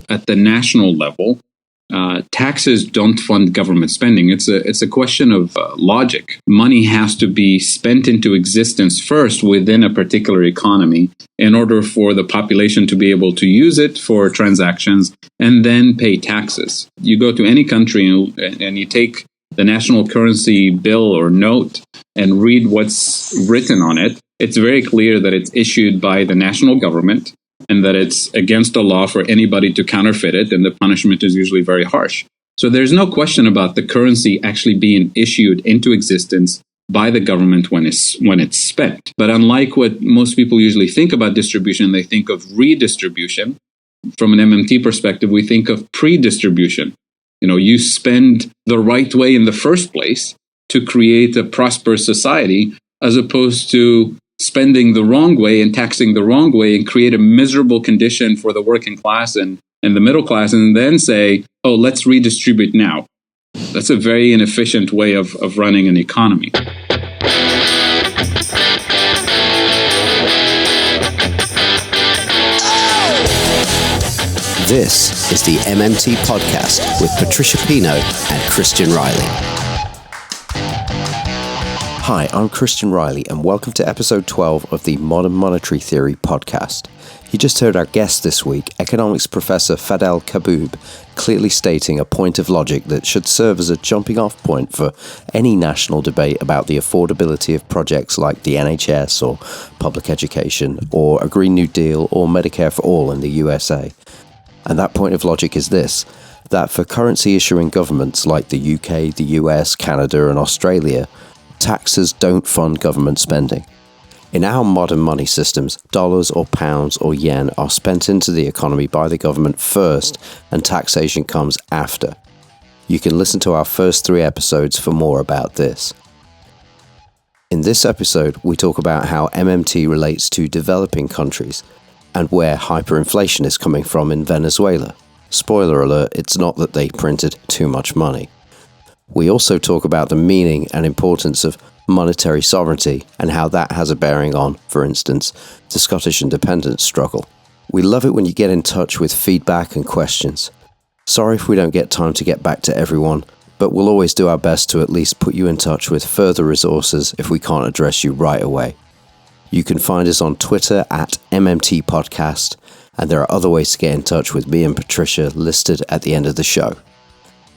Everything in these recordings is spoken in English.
at the national level, taxes don't fund government spending. It's a question of logic. Money has to be spent into existence first within a particular economy in order for the population to be able to use it for transactions and then pay taxes. You go to any country and you take the national currency bill or note and read what's written on it. It's very clear that it's issued by the national government and that it's against the law for anybody to counterfeit it, and the punishment is usually very harsh. So there's no question about the currency actually being issued into existence by the government when it's spent. But unlike what most people usually think about distribution, they think of redistribution. From an MMT perspective, we think of pre-distribution. You spend the right way in the first place to create a prosperous society, as opposed to spending the wrong way and taxing the wrong way and create a miserable condition for the working class and the middle class, and then say, oh, let's redistribute now. That's a very inefficient way of running an economy. This is the MMT Podcast with Patricia and Christian Riley. Hi, I'm Christian Riley, and welcome to episode 12 of the Modern Monetary Theory podcast. You just heard our guest this week, economics professor Fadhel Kaboub, clearly stating a point of logic that should serve as a jumping-off point for any national debate about the affordability of projects like the NHS or public education, or a Green New Deal or Medicare for All in the USA. And that point of logic is this, that for currency-issuing governments like the UK, the US, Canada and Australia, taxes don't fund government spending. In our modern money systems, dollars or pounds or yen are spent into the economy by the government first, and taxation comes after. You can listen to our first 3 episodes for more about this. In this episode, we talk about how MMT relates to developing countries, and where hyperinflation is coming from in Venezuela. Spoiler alert, it's not that they printed too much money. We also talk about the meaning and importance of monetary sovereignty and how that has a bearing on, for instance, the Scottish independence struggle. We love it when you get in touch with feedback and questions. Sorry if we don't get time to get back to everyone, but we'll always do our best to at least put you in touch with further resources if we can't address you right away. You can find us on Twitter at MMT Podcast, and there are other ways to get in touch with me and Patricia listed at the end of the show.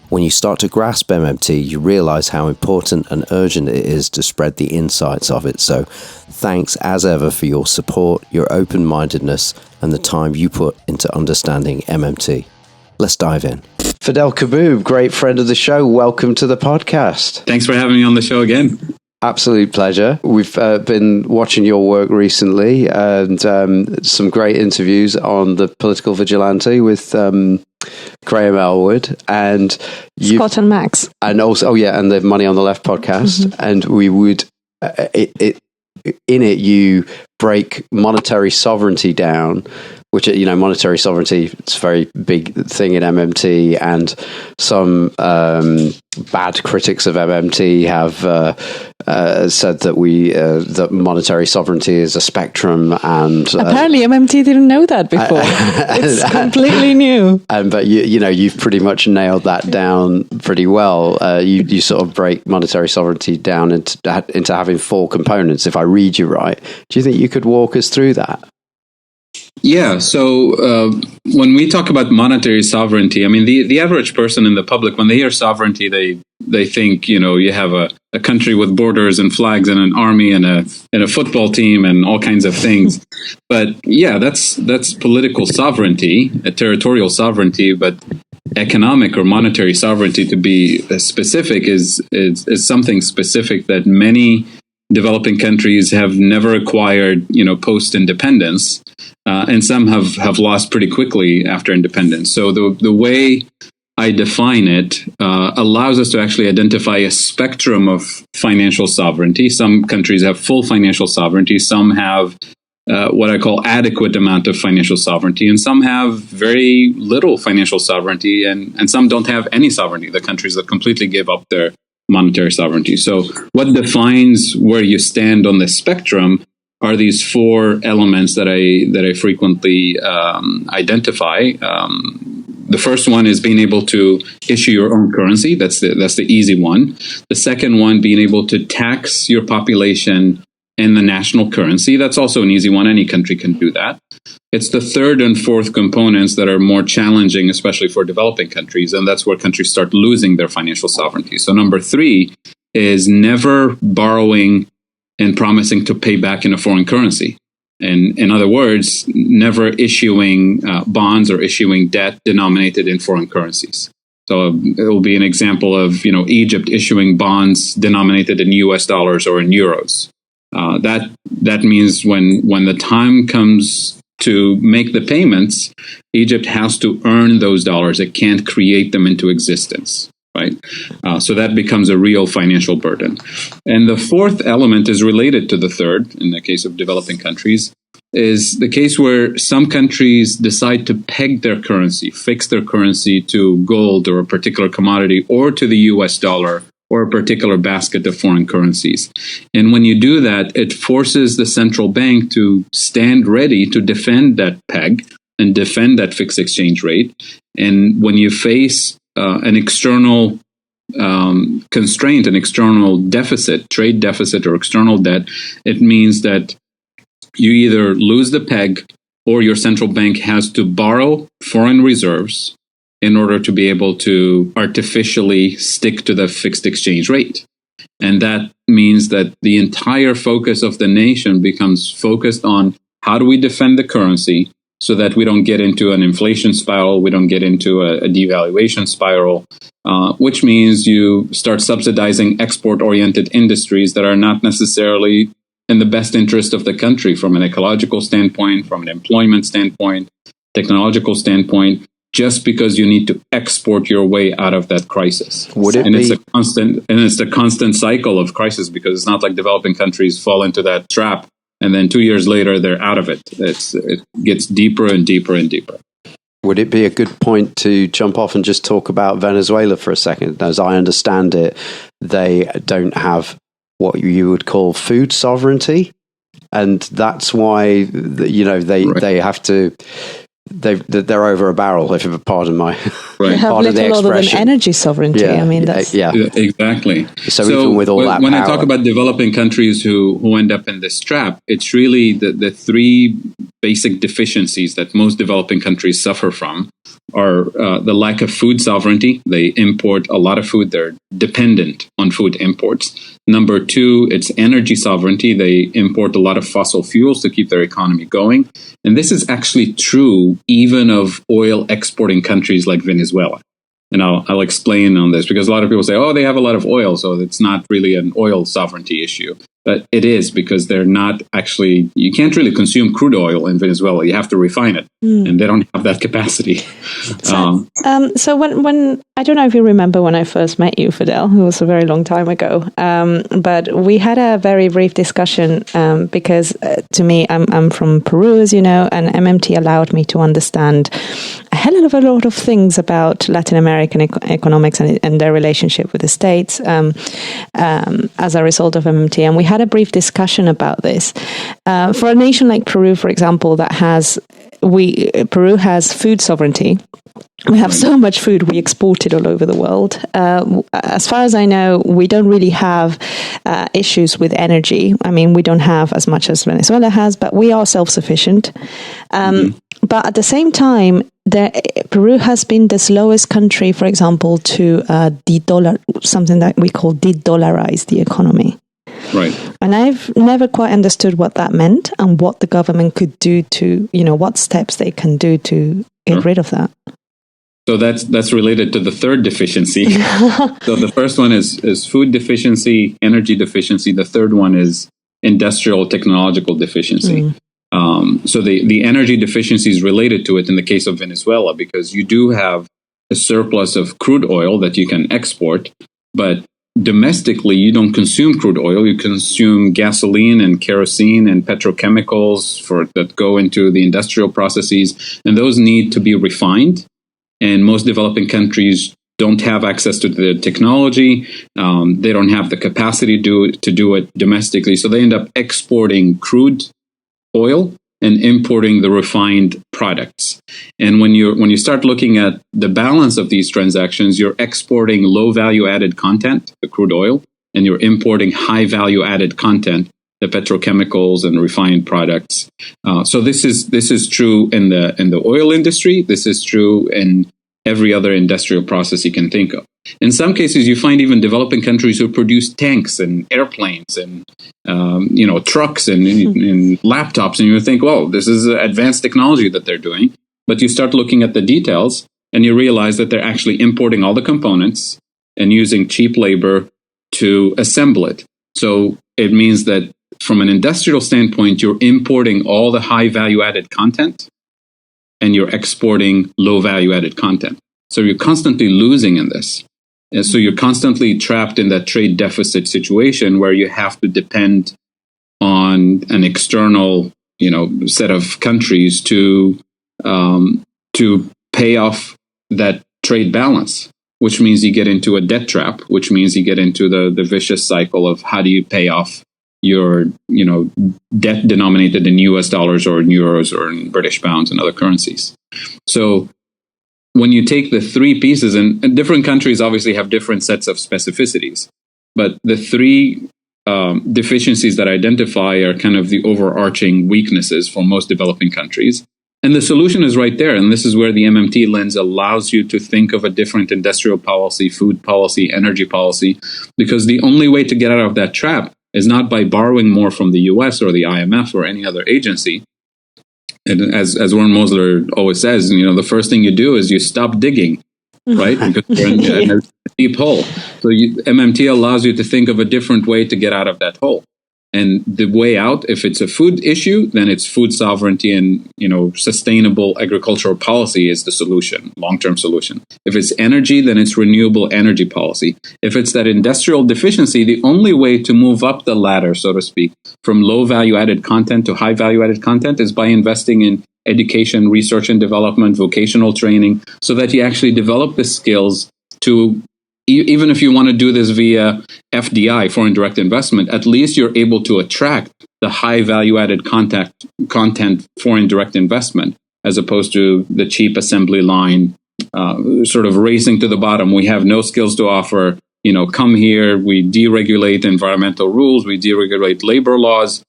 When you start to grasp MMT, you realize how important and urgent it is to spread the insights of it. So thanks as ever for your support, your open-mindedness, and the time you put into understanding MMT. Let's dive in. Fadhel Kaboub, great friend of the show. Welcome to the podcast. Thanks for having me on the show again. Absolute pleasure. We've been watching your work recently, and some great interviews on the political vigilante with Graham Elwood and Scott and Max, and also and the Money on the Left podcast. Mm-hmm. And we would in it you break monetary sovereignty down, which monetary sovereignty, it's a very big thing in MMT, and some bad critics of MMT have said that that monetary sovereignty is a spectrum, and apparently MMT didn't know that before. It's completely new. But you've pretty much nailed that down pretty well. You sort of break monetary sovereignty down into having 4 components. If I read you right, do you think you could walk us through that? Yeah. So when we talk about monetary sovereignty, I mean, the average person in the public, when they hear sovereignty, they think, you have a country with borders and flags and an army and a football team and all kinds of things. But yeah, that's political sovereignty, a territorial sovereignty. But economic or monetary sovereignty, to be specific, is something specific that many developing countries have never acquired, post-independence, and some have lost pretty quickly after independence. So the way I define it allows us to actually identify a spectrum of financial sovereignty. Some countries have full financial sovereignty, some have what I call adequate amount of financial sovereignty, and some have very little financial sovereignty, and some don't have any sovereignty, the countries that completely give up their monetary sovereignty. So what defines where you stand on the spectrum are these 4 elements that I frequently identify. The first one is being able to issue your own currency. That's the easy one. The second one, being able to tax your population in the national currency. That's also an easy one. Any country can do that. It's the third and fourth components that are more challenging, especially for developing countries, and that's where countries start losing their financial sovereignty. So number 3 is never borrowing and promising to pay back in a foreign currency. And in other words, never issuing bonds or issuing debt denominated in foreign currencies. So it will be an example of, Egypt issuing bonds denominated in US dollars or in euros. That means when the time comes to make the payments, Egypt has to earn those dollars. It can't create them into existence, right? So that becomes a real financial burden. And the fourth element is related to the third, in the case of developing countries, is the case where some countries decide to peg their currency, fix their currency to gold or a particular commodity or to the US dollar or a particular basket of foreign currencies. And when you do that, it forces the central bank to stand ready to defend that peg and defend that fixed exchange rate. And when you face an external constraint, an external deficit, trade deficit or external debt, it means that you either lose the peg or your central bank has to borrow foreign reserves in order to be able to artificially stick to the fixed exchange rate. And that means that the entire focus of the nation becomes focused on how do we defend the currency so that we don't get into an inflation spiral, we don't get into a devaluation spiral, which means you start subsidizing export-oriented industries that are not necessarily in the best interest of the country from an ecological standpoint, from an employment standpoint, technological standpoint, just because you need to export your way out of that crisis. It's a constant cycle of crisis, because it's not like developing countries fall into that trap and then 2 years later they're out of it. It gets deeper and deeper and deeper. Would it be a good point to jump off and just talk about Venezuela for a second? As I understand it, they don't have what you would call food sovereignty, and that's why they have to. They're over a barrel, if you pardon my They have little other than energy sovereignty. Yeah, I mean, that's exactly. So even with all that when power, I talk about developing countries who end up in this trap, it's really the three basic deficiencies that most developing countries suffer from are the lack of food sovereignty. They import a lot of food. They're dependent on food imports. Number 2, it's energy sovereignty. They import a lot of fossil fuels to keep their economy going. And this is actually true even of oil exporting countries like Venezuela. And I'll explain on this, because a lot of people say, they have a lot of oil, so it's not really an oil sovereignty issue. But it is, because they're not actually, you can't really consume crude oil in Venezuela. You have to refine it. And they don't have that capacity. So when I don't know if you remember when I first met you, Fadhel, it was a very long time ago. But we had a very brief discussion because to me, I'm from Peru, as you know, and MMT allowed me to understand a hell of a lot of things about Latin American economics and their relationship with the States as a result of MMT. And we had a brief discussion about this. For a nation like Peru, for example, Peru has food sovereignty. We have so much food, we export it all over the world. As far as I know, we don't really have issues with energy. I mean, we don't have as much as Venezuela has, but we are self-sufficient. But at the same time, Peru has been the slowest country, for example, to something that we call de-dollarize the economy. Right. And I've never quite understood what that meant and what the government could do to, what steps they can do to get rid of that. So that's related to the third deficiency. So the first one is food deficiency, energy deficiency. The third one is industrial technological deficiency. So the energy deficiency is related to it in the case of Venezuela, because you do have a surplus of crude oil that you can export, but domestically, you don't consume crude oil. You consume gasoline and kerosene and petrochemicals that go into the industrial processes, and those need to be refined. And most developing countries don't have access to the technology. They don't have the capacity to do it domestically. So they end up exporting crude oil and importing the refined products. And when you start looking at the balance of these transactions, you're exporting low value added content, the crude oil, and you're importing high value added content, the petrochemicals and refined products. So this is true in the oil industry. This is true in every other industrial process you can think of. In some cases, you find even developing countries who produce tanks and airplanes and trucks and laptops, and you think, well, this is advanced technology that they're doing. But you start looking at the details, and you realize that they're actually importing all the components and using cheap labor to assemble it. So it means that from an industrial standpoint, you're importing all the high value added content, and you're exporting low value added content. So you're constantly losing in this. And so you're constantly trapped in that trade deficit situation where you have to depend on an external, set of countries to pay off that trade balance, which means you get into a debt trap, which means you get into the vicious cycle of how do you pay off your, debt denominated in US dollars or in euros or in British pounds and other currencies. So when you take the three pieces, and different countries obviously have different sets of specificities, but the three deficiencies that I identify are kind of the overarching weaknesses for most developing countries. And the solution is right there. And this is where the MMT lens allows you to think of a different industrial policy, food policy, energy policy, because the only way to get out of that trap is not by borrowing more from the US or the IMF or any other agency. And as Warren Mosler always says, the first thing you do is you stop digging, right? Because you're in a deep hole. So MMT allows you to think of a different way to get out of that hole. And the way out, if it's a food issue, then it's food sovereignty and, sustainable agricultural policy is the solution, long-term solution. If it's energy, then it's renewable energy policy. If it's that industrial deficiency, the only way to move up the ladder, so to speak, from low value-added content to high value-added content is by investing in education, research and development, vocational training, so that you actually develop the skills to, even if you want to do this via FDI, foreign direct investment, at least you're able to attract the high value-added content foreign direct investment, as opposed to the cheap assembly line, sort of racing to the bottom. We have no skills to offer. Come here. We deregulate environmental rules. We deregulate labor laws.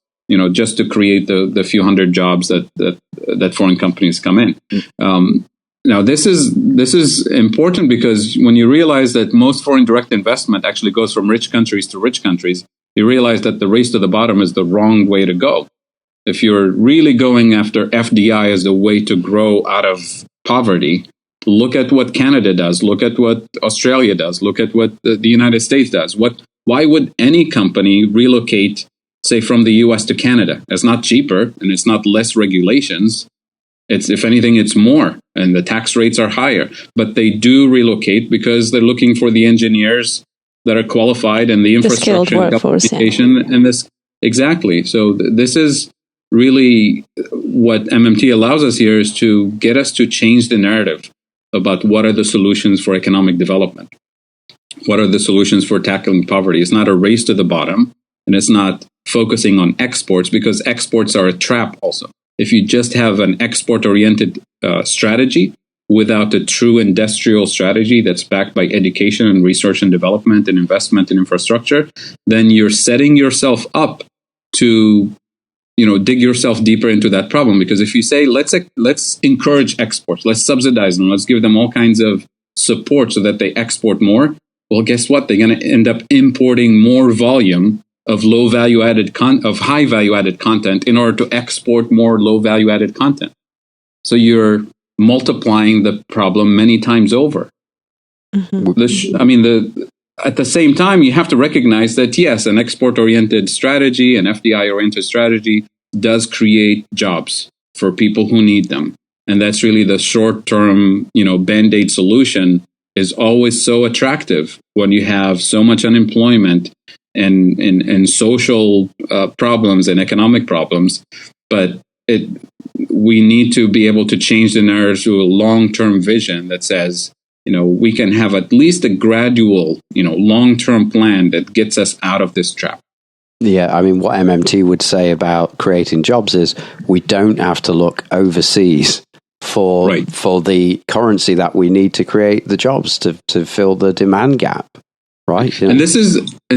Just to create the few hundred jobs that foreign companies come in. Now, this is important because when you realize that most foreign direct investment actually goes from rich countries to rich countries, you realize that the race to the bottom is the wrong way to go. If you're really going after FDI as the way to grow out of poverty, look at what Canada does. Look at what Australia does. Look at what the United States does. Why would any company relocate, say, from the US to Canada? It's not cheaper and it's not less regulations. If anything, it's more, and the tax rates are higher. But they do relocate because they're looking for the engineers that are qualified and the infrastructure and communication and this. Exactly. So this is really what MMT allows us here, is to get us to change the narrative about what are the solutions for economic development. What are the solutions for tackling poverty? It's not a race to the bottom, and it's not focusing on exports, because exports are a trap also. If you just have an export-oriented strategy without a true industrial strategy that's backed by education and research and development and investment in infrastructure, then you're setting yourself up to, dig yourself deeper into that problem. Because if you say, let's encourage exports, let's subsidize them, let's give them all kinds of support so that they export more, well, guess what? They're going to end up importing more volume of low value added of high value added content in order to export more low value added content. So you're multiplying the problem many times over. Mm-hmm. At the same time, you have to recognize that, yes, an export oriented strategy, an FDI oriented strategy does create jobs for people who need them. And that's really the short term, band-aid solution is always so attractive when you have so much unemployment and social problems and economic problems, but we need to be able to change the narrative to a long-term vision that says, we can have at least a gradual, long-term plan that gets us out of this trap. Yeah, I mean, what MMT would say about creating jobs is we don't have to look overseas for the currency that we need to create the jobs to fill the demand gap, right? You know? And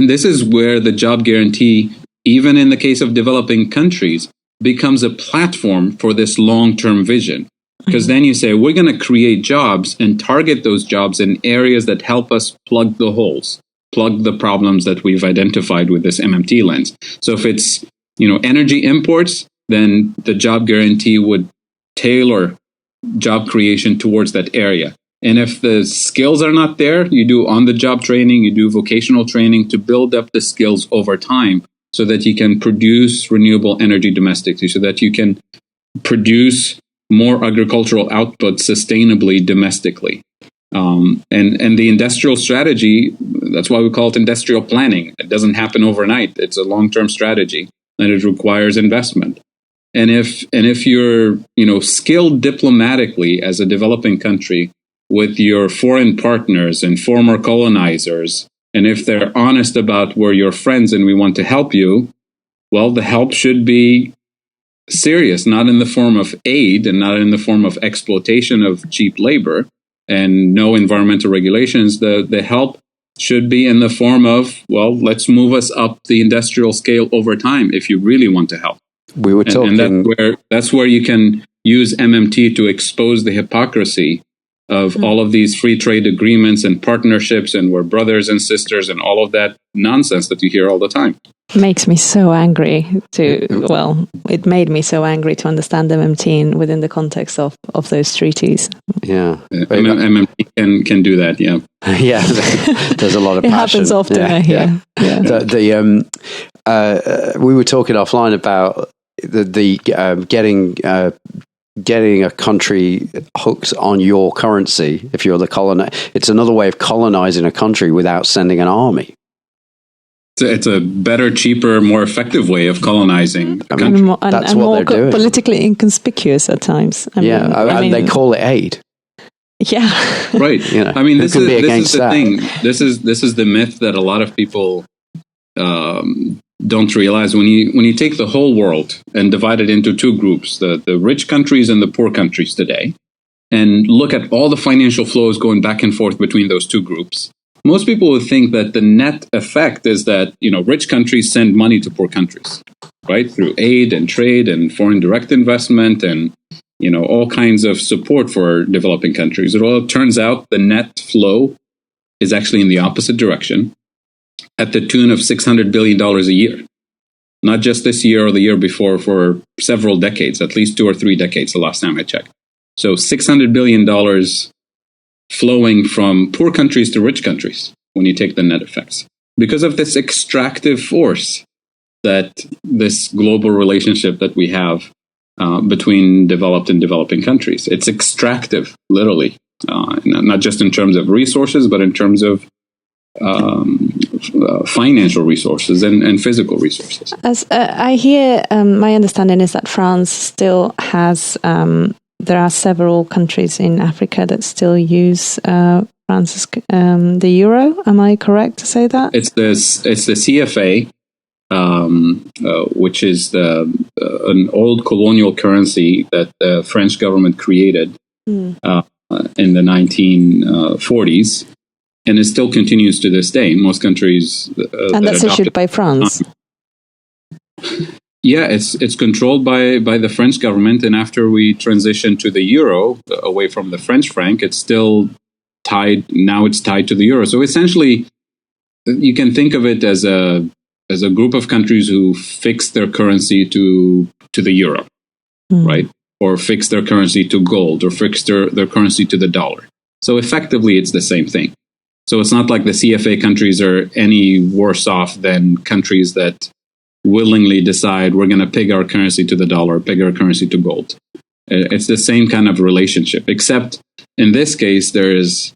this is where the job guarantee, even in the case of developing countries, becomes a platform for this long-term vision. Because then you say, we're going to create jobs and target those jobs in areas that help us plug the holes, plug the problems that we've identified with this MMT lens. So if it's, energy imports, then the job guarantee would tailor job creation towards that area. And if the skills are not there, you do on-the-job training, you do vocational training to build up the skills over time so that you can produce renewable energy domestically, so that you can produce more agricultural output sustainably domestically. And the industrial strategy, that's why we call it industrial planning. It doesn't happen overnight. It's a long-term strategy, and it requires investment. And if you're, skilled diplomatically as a developing country with your foreign partners and former colonizers, and if they're honest about we're your friends and we want to help you, well, the help should be serious, not in the form of aid and not in the form of exploitation of cheap labor and no environmental regulations. The help should be in the form of, well, let's move us up the industrial scale over time if you really want to help. We were talking, and that's where you can use MMT to expose the hypocrisy of all of these free trade agreements and partnerships, and we're brothers and sisters, and all of that nonsense that you hear all the time. Makes me so angry it made me so angry to understand MMT within the context of those treaties. Yeah. MMT can do that, yeah. Yeah, there's a lot of passion. It happens often, I hear. Yeah. We were talking offline about the getting a country hooked on your currency. If you're the colonizer, it's another way of colonizing a country without sending an army. It's a better, cheaper, more effective way of colonizing a country. That's what they're doing. Politically inconspicuous at times. And they call it aid. Yeah, right. I mean, this is the thing. This is the myth that a lot of people don't realize. When you take the whole world and divide it into two groups, the rich countries and the poor countries today, and look at all the financial flows going back and forth between those two groups, most people would think that the net effect is that, rich countries send money to poor countries, right? Through aid and trade and foreign direct investment and, all kinds of support for developing countries. Well, it turns out the net flow is actually in the opposite direction at the tune of $600 billion a year. Not just this year or the year before, for several decades, at least 2 or 3 decades, the last time I checked. So $600 billion flowing from poor countries to rich countries when you take the net effects, because of this extractive force that this global relationship that we have between developed and developing countries. It's extractive, literally, not just in terms of resources, but in terms of financial resources and physical resources. As I hear, my understanding is that France still has there are several countries in Africa that still use France's the euro. Am I correct to say that? It's the CFA, which is an old colonial currency that the French government created in the 1940s, and it still continues to this day. Most countries, and that's issued by France. Yeah, it's controlled by the French government, and after we transition to the euro, away from the French franc, it's still tied. Now it's tied to the euro. So essentially, you can think of it as a group of countries who fix their currency to the euro, right? Or fix their currency to gold, or fix their currency to the dollar. So effectively, it's the same thing. So it's not like the CFA countries are any worse off than countries that willingly decide we're going to peg our currency to the dollar, peg our currency to gold. It's the same kind of relationship, except in this case, there's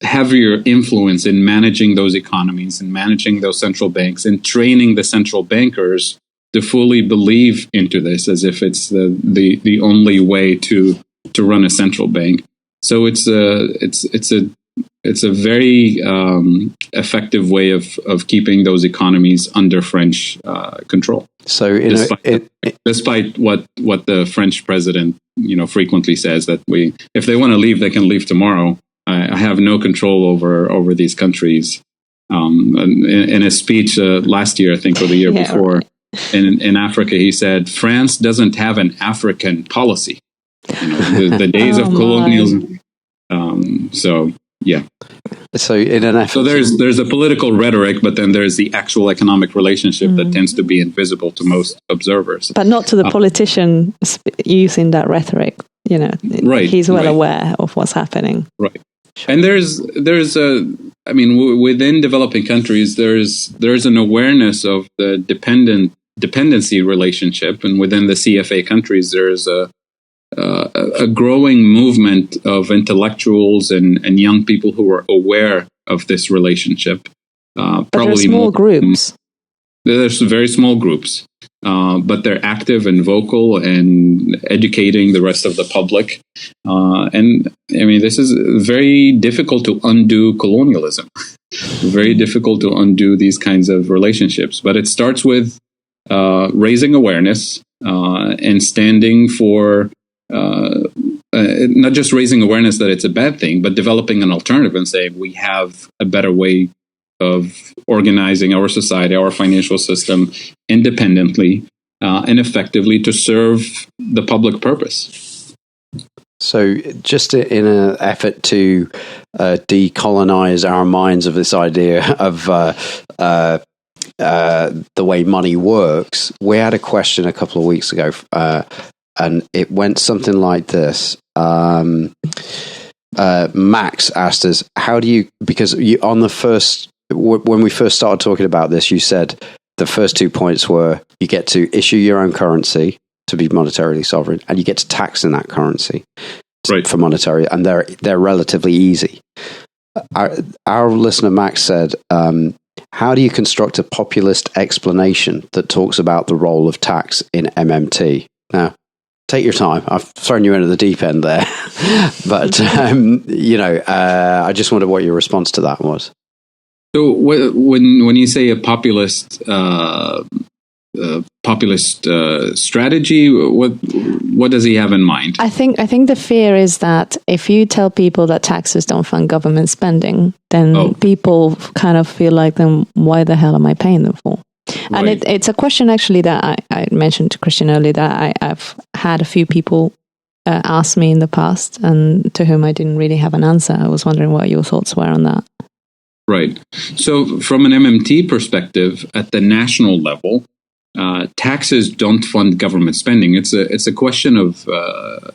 heavier influence in managing those economies and managing those central banks and training the central bankers to fully believe into this as if it's the only way to run a central bank. So it's a it's a very effective way of keeping those economies under French control. So, despite what the French president frequently says, that if they want to leave, they can leave tomorrow. I have no control over these countries. In a speech last year, I think, or the year before, right. in Africa, he said, France doesn't have an African policy. The days of colonialism. So there's a political rhetoric, but then there's the actual economic relationship that tends to be invisible to most observers. But not to the politician using that rhetoric. Right, he's well aware of what's happening. Right. Sure. And within developing countries, there's an awareness of the dependency relationship, and within the CFA countries, there's a growing movement of intellectuals and young people who are aware of this relationship. But probably small groups. There's very small groups, but they're active and vocal and educating the rest of the public. This is very difficult to undo colonialism. Very difficult to undo these kinds of relationships. But it starts with raising awareness and standing for not just raising awareness that it's a bad thing, but developing an alternative and saying we have a better way of organizing our society, our financial system independently and effectively to serve the public purpose. So just in an effort to decolonize our minds of this idea of the way money works, we had a question a couple of weeks ago, and it went something like this. Max asked us, how do you, because when we first started talking about this, you said the first 2 points were you get to issue your own currency to be monetarily sovereign, and you get to tax in that currency for monetary, and they're relatively easy. Our listener Max said, how do you construct a populist explanation that talks about the role of tax in MMT? Now, take your time. I've thrown you into the deep end there, but I just wondered what your response to that was. So when you say a populist strategy, what does he have in mind? I think the fear is that if you tell people that taxes don't fund government spending, then people kind of feel like, then why the hell am I paying them for? And it's a question actually that I mentioned to Christian earlier that I've had a few people ask me in the past and to whom I didn't really have an answer. I was wondering what your thoughts were on that. Right. So from an MMT perspective, at the national level, taxes don't fund government spending. It's a question of,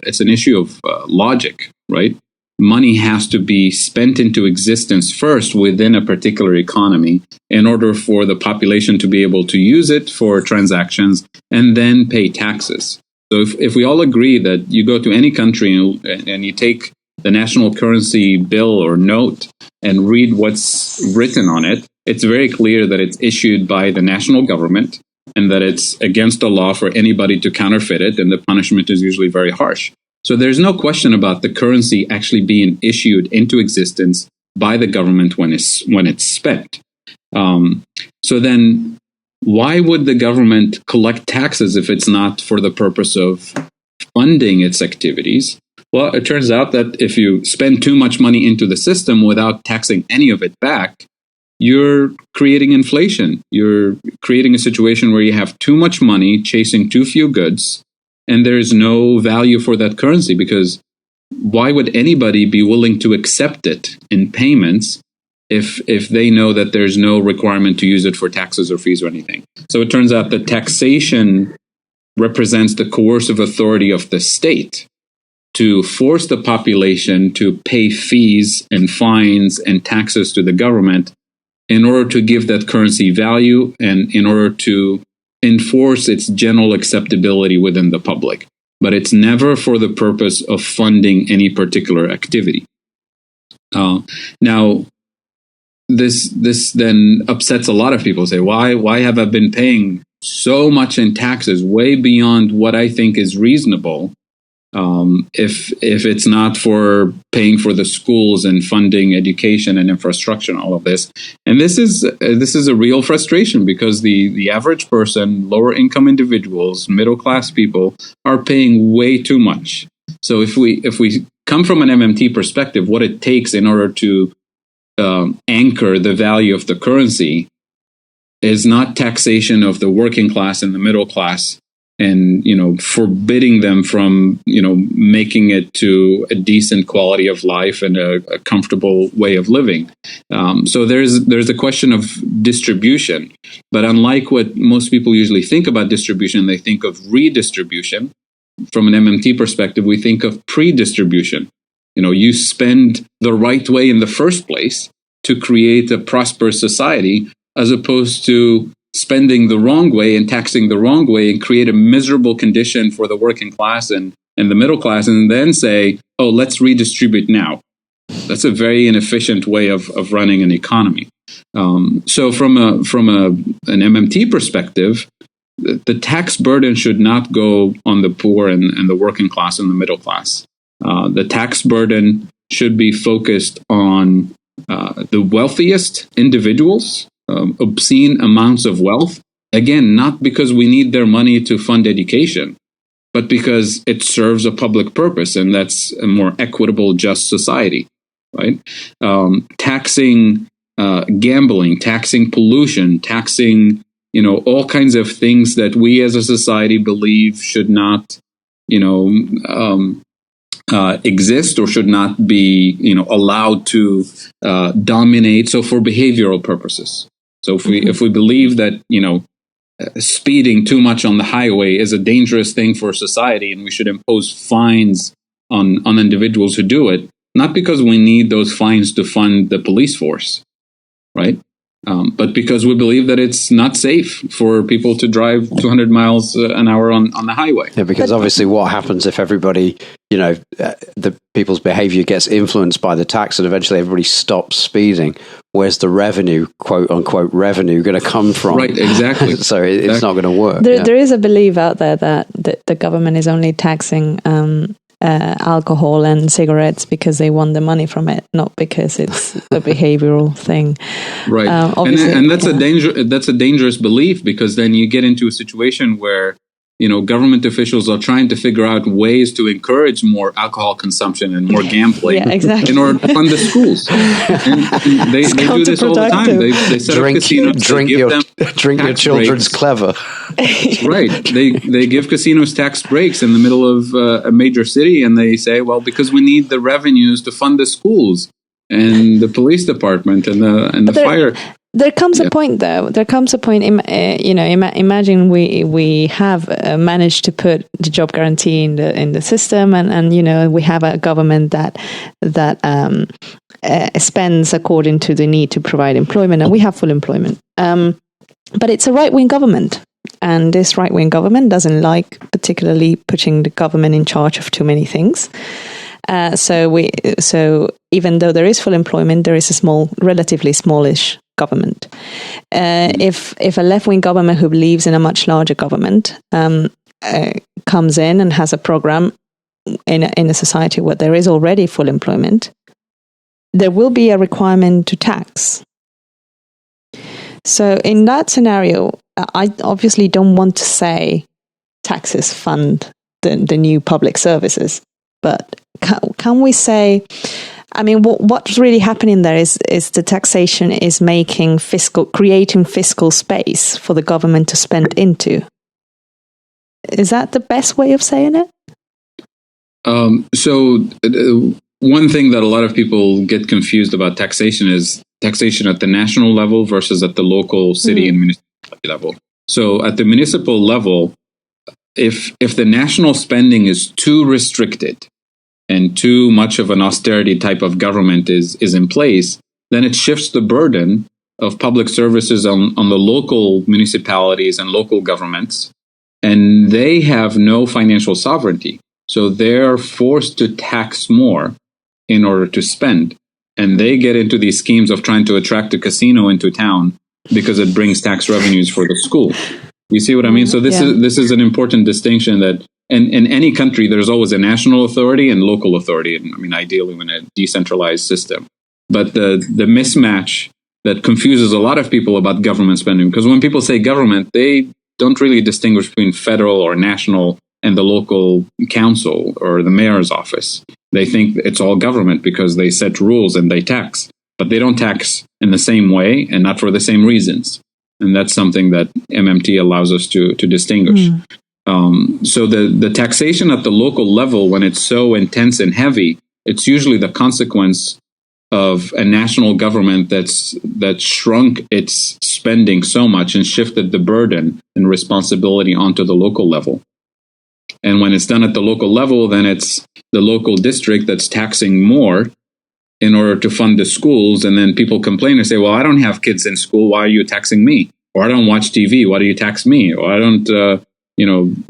it's an issue of logic, right? Money has to be spent into existence first within a particular economy in order for the population to be able to use it for transactions and then pay taxes. So if we all agree that you go to any country and you take the national currency bill or note and read what's written on it, it's very clear that it's issued by the national government and that it's against the law for anybody to counterfeit it, and the punishment is usually very harsh. So there's no question about the currency actually being issued into existence by the government when it's spent. So then why would the government collect taxes if it's not for the purpose of funding its activities? Well, it turns out that if you spend too much money into the system without taxing any of it back, you're creating inflation. You're creating a situation where you have too much money chasing too few goods, and there's no value for that currency, because why would anybody be willing to accept it in payments if they know that there's no requirement to use it for taxes or fees or anything? So it turns out that taxation represents the coercive authority of the state to force the population to pay fees and fines and taxes to the government in order to give that currency value and in order to enforce its general acceptability within the public. But it's never for the purpose of funding any particular activity. Now, this then upsets a lot of people. Say, why have I been paying so much in taxes, way beyond what I think is reasonable, if it's not for paying for the schools and funding education and infrastructure and all of this. And this is a real frustration, because the average person, lower income individuals, middle class people are paying way too much. So if we come from an MMT perspective, what it takes in order to anchor the value of the currency is not taxation of the working class and the middle class, and forbidding them from making it to a decent quality of life and a comfortable way of living. So there's a question of distribution, but unlike what most people usually think about distribution, they think of redistribution. From an MMT perspective, we think of pre-distribution. You spend the right way in the first place to create a prosperous society, as opposed to spending the wrong way and taxing the wrong way and create a miserable condition for the working class and the middle class, and then say, oh, let's redistribute now. That's a very inefficient way of running an economy. So from an MMT perspective, the tax burden should not go on the poor and the working class and the middle class. The tax burden should be focused on the wealthiest individuals, obscene amounts of wealth. Again, not because we need their money to fund education, but because it serves a public purpose, and that's a more equitable, just society, right? Taxing gambling, taxing pollution, taxing all kinds of things that we as a society believe should not exist or should not be allowed to dominate. So for behavioral purposes. So if we believe that speeding too much on the highway is a dangerous thing for society, and we should impose fines on individuals who do it, not because we need those fines to fund the police force, right? But because we believe that it's not safe for people to drive 200 miles an hour on the highway. Yeah, because obviously what happens if everybody, the people's behavior gets influenced by the tax and eventually everybody stops speeding? Where's the revenue, quote unquote, revenue going to come from? Right, exactly. So it's not going to work. There is a belief out there that the government is only taxing alcohol and cigarettes because they want the money from it, not because it's a behavioral thing. Right, and that's a dangerous belief, because then you get into a situation where government officials are trying to figure out ways to encourage more alcohol consumption and more gambling in order to fund the schools. And they do this all the time. They set up casinos. Drink your children's breaks. clever. Right. They give casinos tax breaks in the middle of a major city, and they say, well, because we need the revenues to fund the schools and the police department and the fire. There comes a point, though. There comes a point. Imagine we have managed to put the job guarantee in the system, and we have a government that spends according to the need to provide employment, and we have full employment. But it's a right-wing government, and this right-wing government doesn't like particularly putting the government in charge of too many things. So even though there is full employment, there is a relatively smallish government. If a left-wing government who believes in a much larger government comes in and has a program in a society where there is already full employment, there will be a requirement to tax. So in that scenario, I obviously don't want to say taxes fund the new public services, but can we say, I mean, what's really happening there is the taxation is creating fiscal space for the government to spend into. Is that the best way of saying it? So one thing that a lot of people get confused about taxation is taxation at the national level versus at the local city and municipality level. So at the municipal level, if the national spending is too restricted and too much of an austerity type of government is in place, then it shifts the burden of public services on the local municipalities and local governments, and they have no financial sovereignty. So they're forced to tax more in order to spend. And they get into these schemes of trying to attract a casino into town because it brings tax revenues for the school. You see what I mean? So this is an important distinction, that in any country, there's always a national authority and local authority. And I mean, ideally, in a decentralized system. But the mismatch that confuses a lot of people about government spending, because when people say government, they don't really distinguish between federal or national and the local council or the mayor's office. They think it's all government because they set rules and they tax, but they don't tax in the same way and not for the same reasons. And that's something that MMT allows us to distinguish. So the taxation at the local level, when it's so intense and heavy, it's usually the consequence of a national government that shrunk its spending so much and shifted the burden and responsibility onto the local level. And when it's done at the local level, then it's the local district that's taxing more in order to fund the schools. And then people complain and say, well, I don't have kids in school. Why are you taxing me? Or I don't watch TV. Why do you tax me? Or I don't,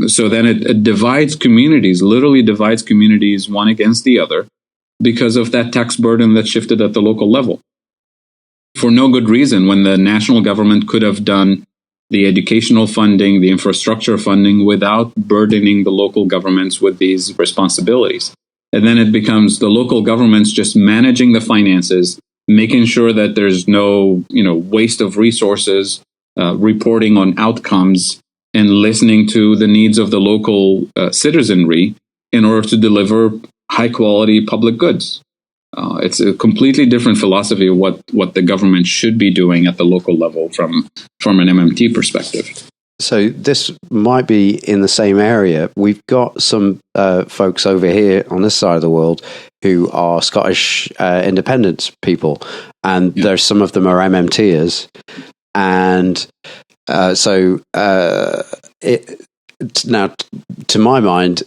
so then it divides communities, literally divides communities one against the other because of that tax burden that shifted at the local level. For no good reason, when the national government could have done the educational funding, the infrastructure funding, without burdening the local governments with these responsibilities. And then it becomes the local governments just managing the finances, making sure that there's no, waste of resources, reporting on outcomes, and listening to the needs of the local citizenry in order to deliver high-quality public goods. It's a completely different philosophy of what the government should be doing at the local level from an MMT perspective. So this might be in the same area. We've got some folks over here on this side of the world who are Scottish independence people, and there's some of them are MMTers. And now, to my mind,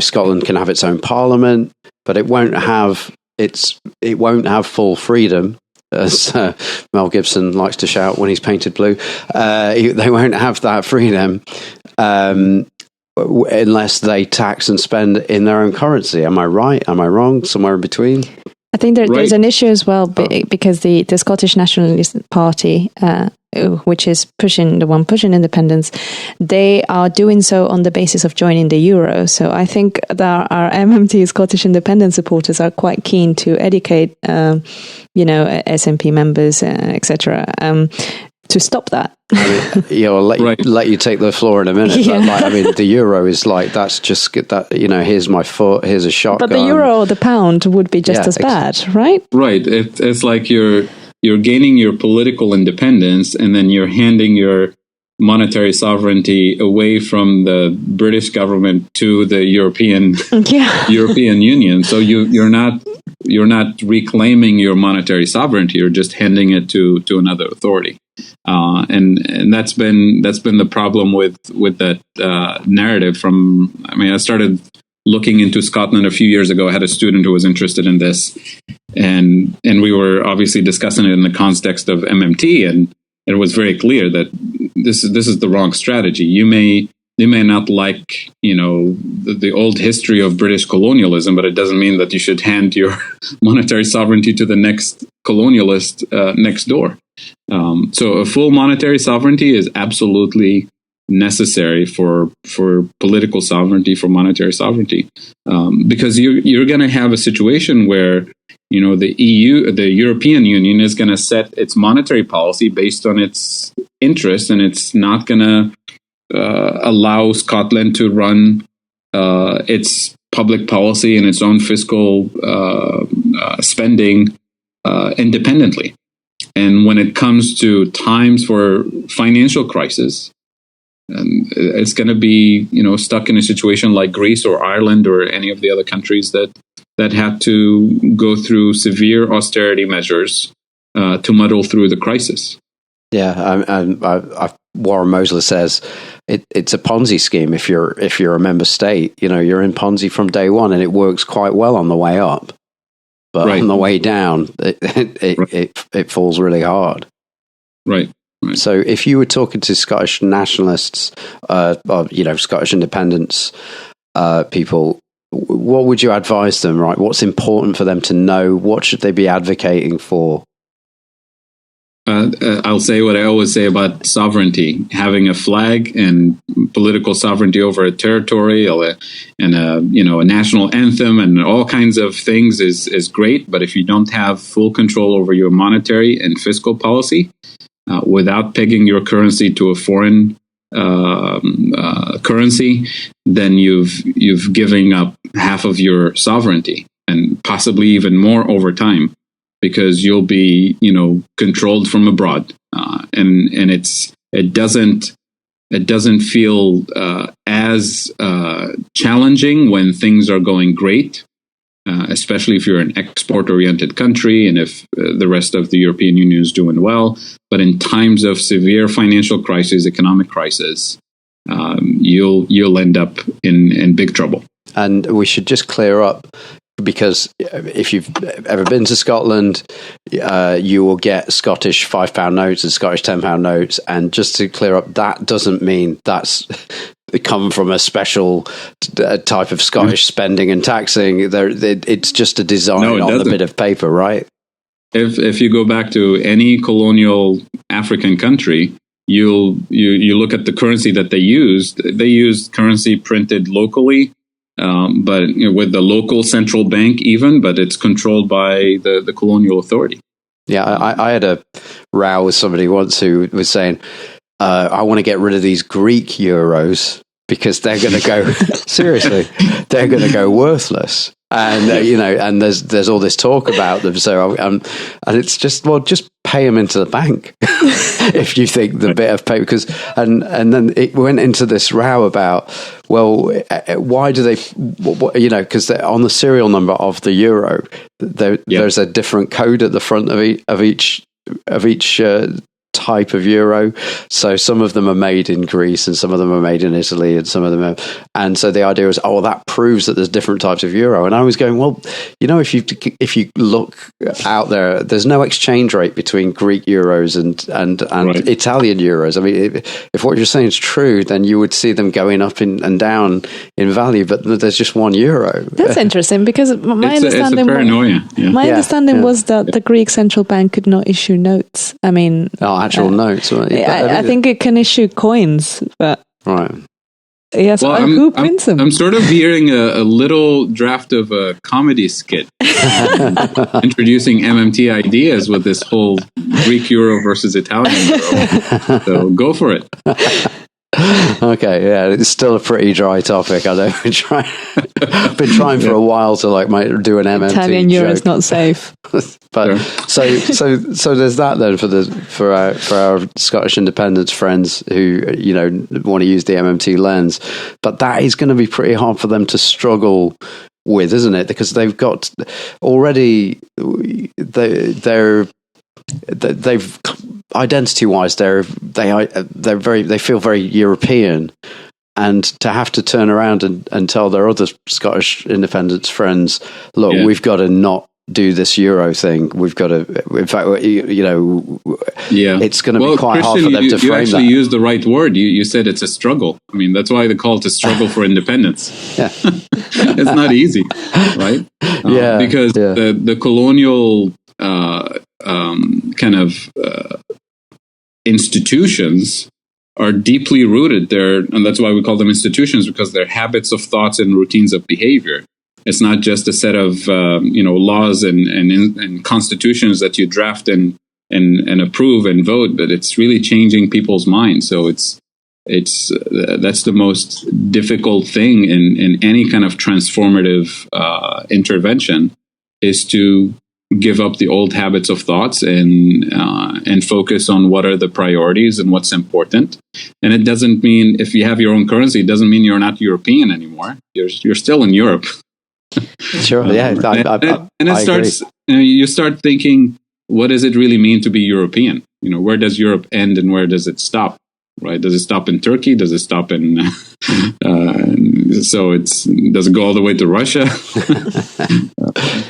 Scotland can have its own parliament, but it won't have full freedom, as Mel Gibson likes to shout when he's painted blue. They won't have that freedom unless they tax and spend in their own currency. Am I right? Am I wrong? Somewhere in between? I think there's an issue as well because the Scottish Nationalist Party, which is pushing independence, they are doing so on the basis of joining the euro. So I think that our MMT Scottish independence supporters are quite keen to educate, SNP members, etc., to stop that. I mean, I'll let you take the floor in a minute. Yeah. But the euro is that's just that. Here's my foot. Here's a shotgun. But the euro or the pound would be just as bad, right? Right. It's like you're gaining your political independence, and then you're handing your monetary sovereignty away from the British government to the European Union. So you're not reclaiming your monetary sovereignty. You're just handing it to another authority. And that's been the problem with that narrative. I started looking into Scotland a few years ago. I had a student who was interested in this, and we were obviously discussing it in the context of MMT, and it was very clear that this is the wrong strategy. You may not like the old history of British colonialism, but it doesn't mean that you should hand your monetary sovereignty to the next colonialist next door. So a full monetary sovereignty is absolutely necessary for political sovereignty, for monetary sovereignty, because you're going to have a situation where the European Union is going to set its monetary policy based on its interests, and it's not going to allow Scotland to run its public policy and its own fiscal spending independently. And when it comes to times for financial crisis, it's going to be stuck in a situation like Greece or Ireland or any of the other countries that had to go through severe austerity measures to muddle through the crisis. Yeah, Warren Mosler says it's a Ponzi scheme. If you're a member state, you're in Ponzi from day one, and it works quite well on the way up, but on the way down, it falls really hard. Right. So, if you were talking to Scottish nationalists, Scottish independence people, what would you advise them? Right, what's important for them to know? What should they be advocating for? I'll say what I always say about sovereignty: having a flag and political sovereignty over a territory, and a national anthem, and all kinds of things is great. But if you don't have full control over your monetary and fiscal policy, without pegging your currency to a foreign currency, then you've given up half of your sovereignty, and possibly even more over time, because you'll be, controlled from abroad, and it doesn't feel as challenging when things are going great, especially if you're an export-oriented country and if the rest of the European Union is doing well. But in times of severe financial crisis, economic crisis, you'll end up in big trouble. And we should just clear up, because if you've ever been to Scotland, you will get Scottish £5 notes and Scottish £10 notes. And just to clear up, that doesn't mean that's come from a special type of Scottish spending and taxing. It's just a design on the bit of paper, right? If you go back to any colonial African country, you look at the currency that they used. They used currency printed locally, but with the local central bank even, but it's controlled by the colonial authority. Yeah, I had a row with somebody once who was saying, I want to get rid of these Greek euros because they're going to go, seriously, they're going to go worthless. And, and there's all this talk about them. So, and it's just pay them into the bank if you think the bit of paper, and then it went into this row about, well, why do they, because on the serial number of the euro, there's a different code at the front of each type of euro. So some of them are made in Greece and some of them are made in Italy and some of them are, and so the idea is, that proves that there's different types of euro. And I was going, well, if you look out there, there's no exchange rate between Greek euros and right. Italian euros. I mean, if what you're saying is true, then you would see them going up and down in value, but there's just one euro. That's interesting, because my understanding, it's a paranoia. My understanding was that the Greek central bank could not issue notes. I mean, actual notes. Right? I think it can issue coins, but right. Yes, well, who prints them? I'm sort of hearing a little draft of a comedy skit introducing MMT ideas with this whole Greek euro versus Italian euro. So go for it. Okay, yeah, it's still a pretty dry topic. I've been trying for a while to do an MMT Italian joke. euro is not safe. But so there's that then for our Scottish independence friends who want to use the MMT lens, but that is going to be pretty hard for them to struggle with, isn't it? Because they've got already they've identity-wise they feel very European, and to have to turn around and tell their other Scottish independence friends, look, we've got to not do this euro thing. We've got to, in fact, it's going to be quite hard for them to frame that. You actually used the right word. You said it's a struggle. I mean, that's why they call it a struggle for independence. Yeah. It's not easy, right? Because the colonial kind of institutions are deeply rooted there, and that's why we call them institutions, because they're habits of thoughts and routines of behavior. It's not just a set of laws and constitutions that you draft and approve and vote, but it's really changing people's minds. So it's that's the most difficult thing in any kind of transformative intervention, is to give up the old habits of thoughts and focus on what are the priorities and what's important. And it doesn't mean, if you have your own currency, it doesn't mean you're not European anymore. You're still in Europe. Sure. Yeah. You start thinking, what does it really mean to be European? Where does Europe end and where does it stop? Right? Does it stop in Turkey? Does it stop in? Does it go all the way to Russia?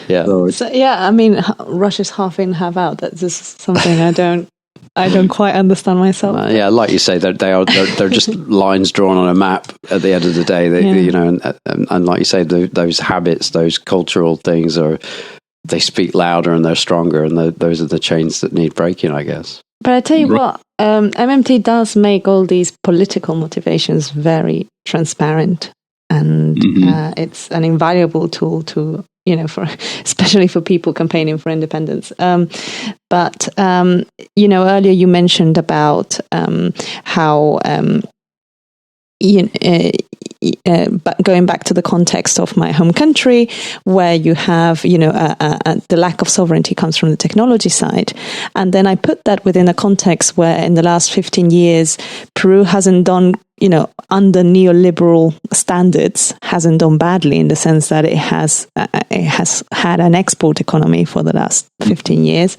Yeah. I mean, Russia's half in, half out. That's just something I don't quite understand myself. Like you say, they're just lines drawn on a map at the end of the day. And like you say, those habits, those cultural things are they speak louder and they're stronger, and those are the chains that need breaking, I guess. But I tell you what, MMT does make all these political motivations very transparent, and it's an invaluable tool to, especially for people campaigning for independence. But earlier you mentioned about how but going back to the context of my home country, where you have, the lack of sovereignty comes from the technology side. And then I put that within a context where in the last 15 years, Peru hasn't done, under neoliberal standards, hasn't done badly, in the sense that it has had an export economy for the last 15 years.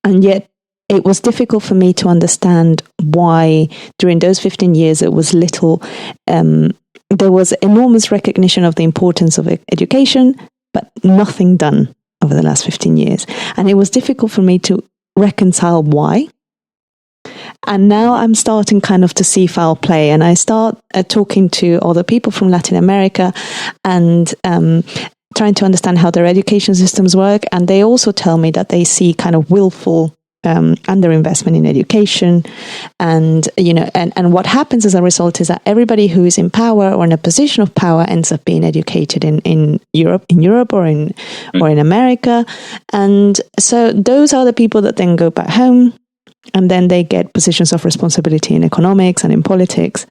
And yet, it was difficult for me to understand why during those 15 years there was little, there was enormous recognition of the importance of education, but nothing done over the last 15 years. And it was difficult for me to reconcile why. And now I'm starting kind of to see foul play, and I start talking to other people from Latin America and trying to understand how their education systems work. And they also tell me that they see kind of willful underinvestment in education, and what happens as a result is that everybody who is in power or in a position of power ends up being educated in Europe or in America, and so those are the people that then go back home, and then they get positions of responsibility in economics and in politics,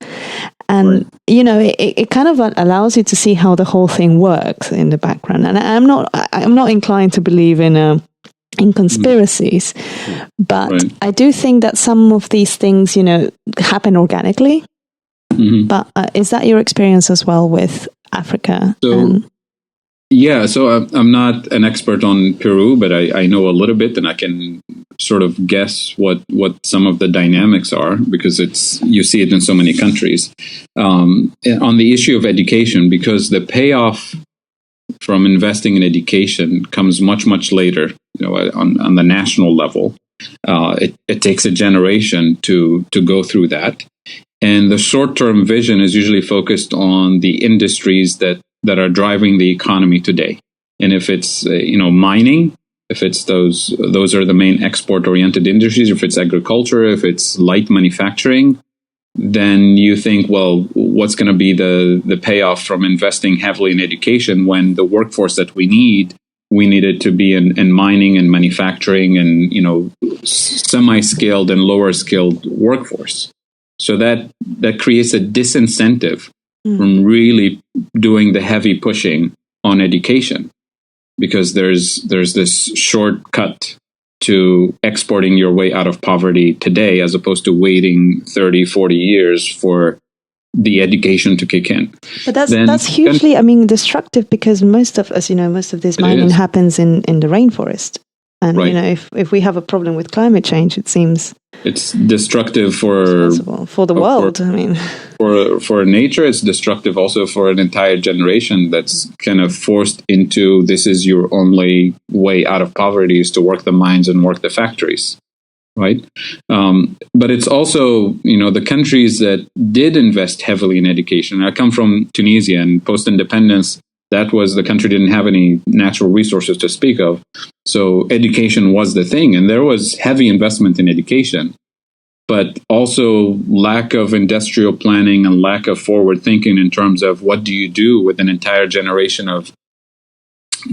and it kind of allows you to see how the whole thing works in the background. And I'm not inclined to believe in conspiracies, but I do think that some of these things, happen organically. But is that your experience as well with Africa? So I'm not an expert on Peru, but I know a little bit, and I can sort of guess what some of the dynamics are, because you see it in so many countries. On the issue of education, because the payoff from investing in education comes much, much later, on the national level. It takes a generation to go through that. And the short-term vision is usually focused on the industries that are driving the economy today. And if it's, mining, if it's those are the main export-oriented industries, if it's agriculture, if it's light manufacturing, then you think, well, what's going to be the payoff from investing heavily in education when the workforce that we need it to be in mining and manufacturing and, semi-skilled and lower skilled workforce. So that creates a disincentive from really doing the heavy pushing on education, because there's this shortcut to exporting your way out of poverty today, as opposed to waiting 30, 40 years for the education to kick in. But that's hugely, destructive, because most of this mining happens in the rainforest. And, if we have a problem with climate change, it seems it's destructive for the world. For nature, it's destructive also for an entire generation that's kind of forced into, this is your only way out of poverty, is to work the mines and work the factories, right? But it's also, the countries that did invest heavily in education. I come from Tunisia, and post-independence, that was, the country didn't have any natural resources to speak of. So education was the thing. And there was heavy investment in education, but also lack of industrial planning and lack of forward thinking in terms of what do you do with an entire generation of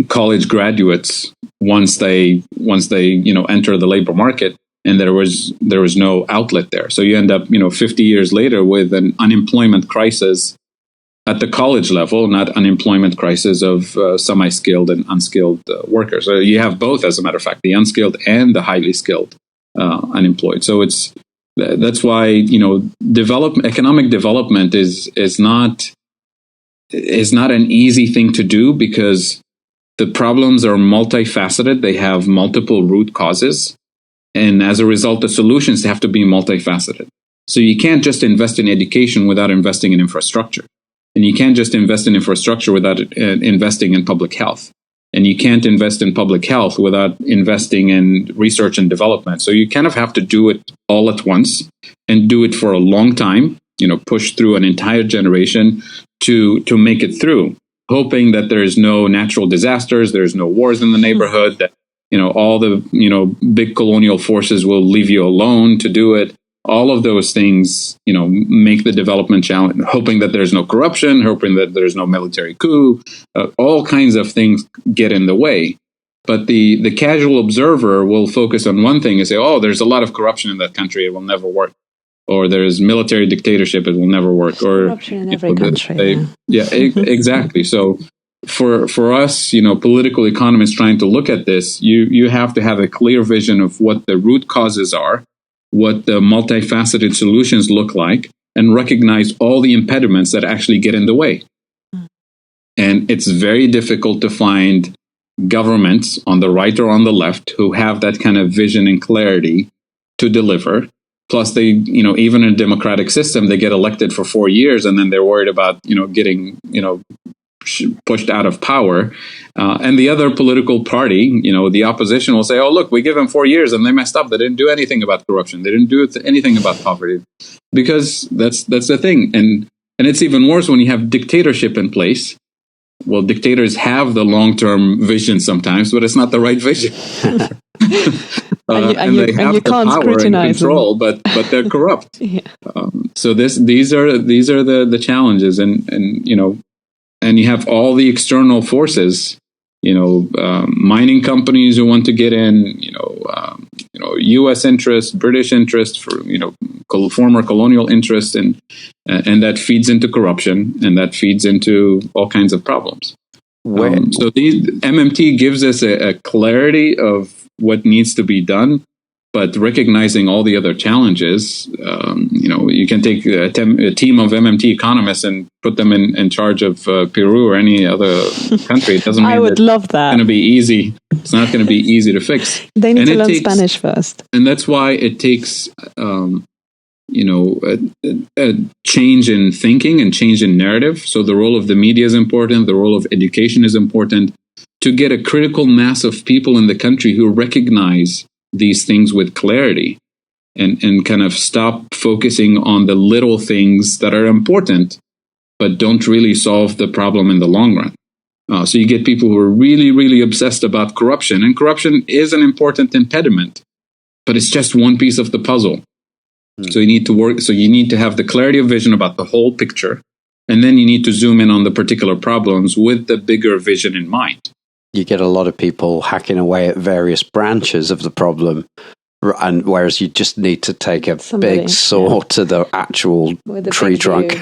college graduates once they enter the labor market, and there was no outlet there. So you end up 50 years later with an unemployment crisis at the college level, not unemployment crisis of semi-skilled and unskilled workers. So you have both, as a matter of fact, the unskilled and the highly skilled unemployed. So that's why economic development is not an easy thing to do, because the problems are multifaceted. They have multiple root causes, and as a result, the solutions have to be multifaceted. So you can't just invest in education without investing in infrastructure. And you can't just invest in infrastructure without investing in public health. And you can't invest in public health without investing in research and development. So you kind of have to do it all at once and do it for a long time, push through an entire generation to make it through. hoping that there's no natural disasters, there's no wars in the neighborhood, that, all the, big colonial forces will leave you alone to do it. All of those things, make the development challenge, hoping that there's no corruption, hoping that there's no military coup, all kinds of things get in the way. But the casual observer will focus on one thing and say, oh, there's a lot of corruption in that country, it will never work. Or there's military dictatorship, it will never work. Or corruption in every country. Exactly. So for us, political economists trying to look at this, you have to have a clear vision of what the root causes are, what the multifaceted solutions look like, and recognize all the impediments that actually get in the way. And it's very difficult to find governments on the right or on the left who have that kind of vision and clarity to deliver. Plus, they, even in a democratic system, they get elected for 4 years and then they're worried about, getting, pushed out of power. And the other political party, the opposition will say, oh, look, we give them 4 years and they messed up. They didn't do anything about corruption. They didn't do anything about poverty, because that's the thing. And it's even worse when you have dictatorship in place. Well, dictators have the long-term vision sometimes, but it's not the right vision. And they have the power and control, but they're corrupt. Yeah. So these are the challenges, and you have all the external forces. Mining companies who want to get in. U.S. interest, British interest, for former colonial interest, and that feeds into corruption, and that feeds into all kinds of problems. So the MMT gives us a clarity of what needs to be done, but recognizing all the other challenges. You can take a team of MMT economists and put them in charge of Peru or any other country. It doesn't mean I would love that. It's going to be easy. It's not going to be easy to fix. They need to learn Spanish first. And that's why it takes, a change in thinking and change in narrative. So the role of the media is important. The role of education is important, to get a critical mass of people in the country who recognize these things with clarity, and kind of stop focusing on the little things that are important, but don't really solve the problem in the long run. So you get people who are really, really obsessed about corruption, and corruption is an important impediment, but it's just one piece of the puzzle. So you need to work. So you need to have the clarity of vision about the whole picture, and then you need to zoom in on the particular problems with the bigger vision in mind. You get a lot of people hacking away at various branches of the problem, and whereas you just need to take a big saw to the actual tree trunk.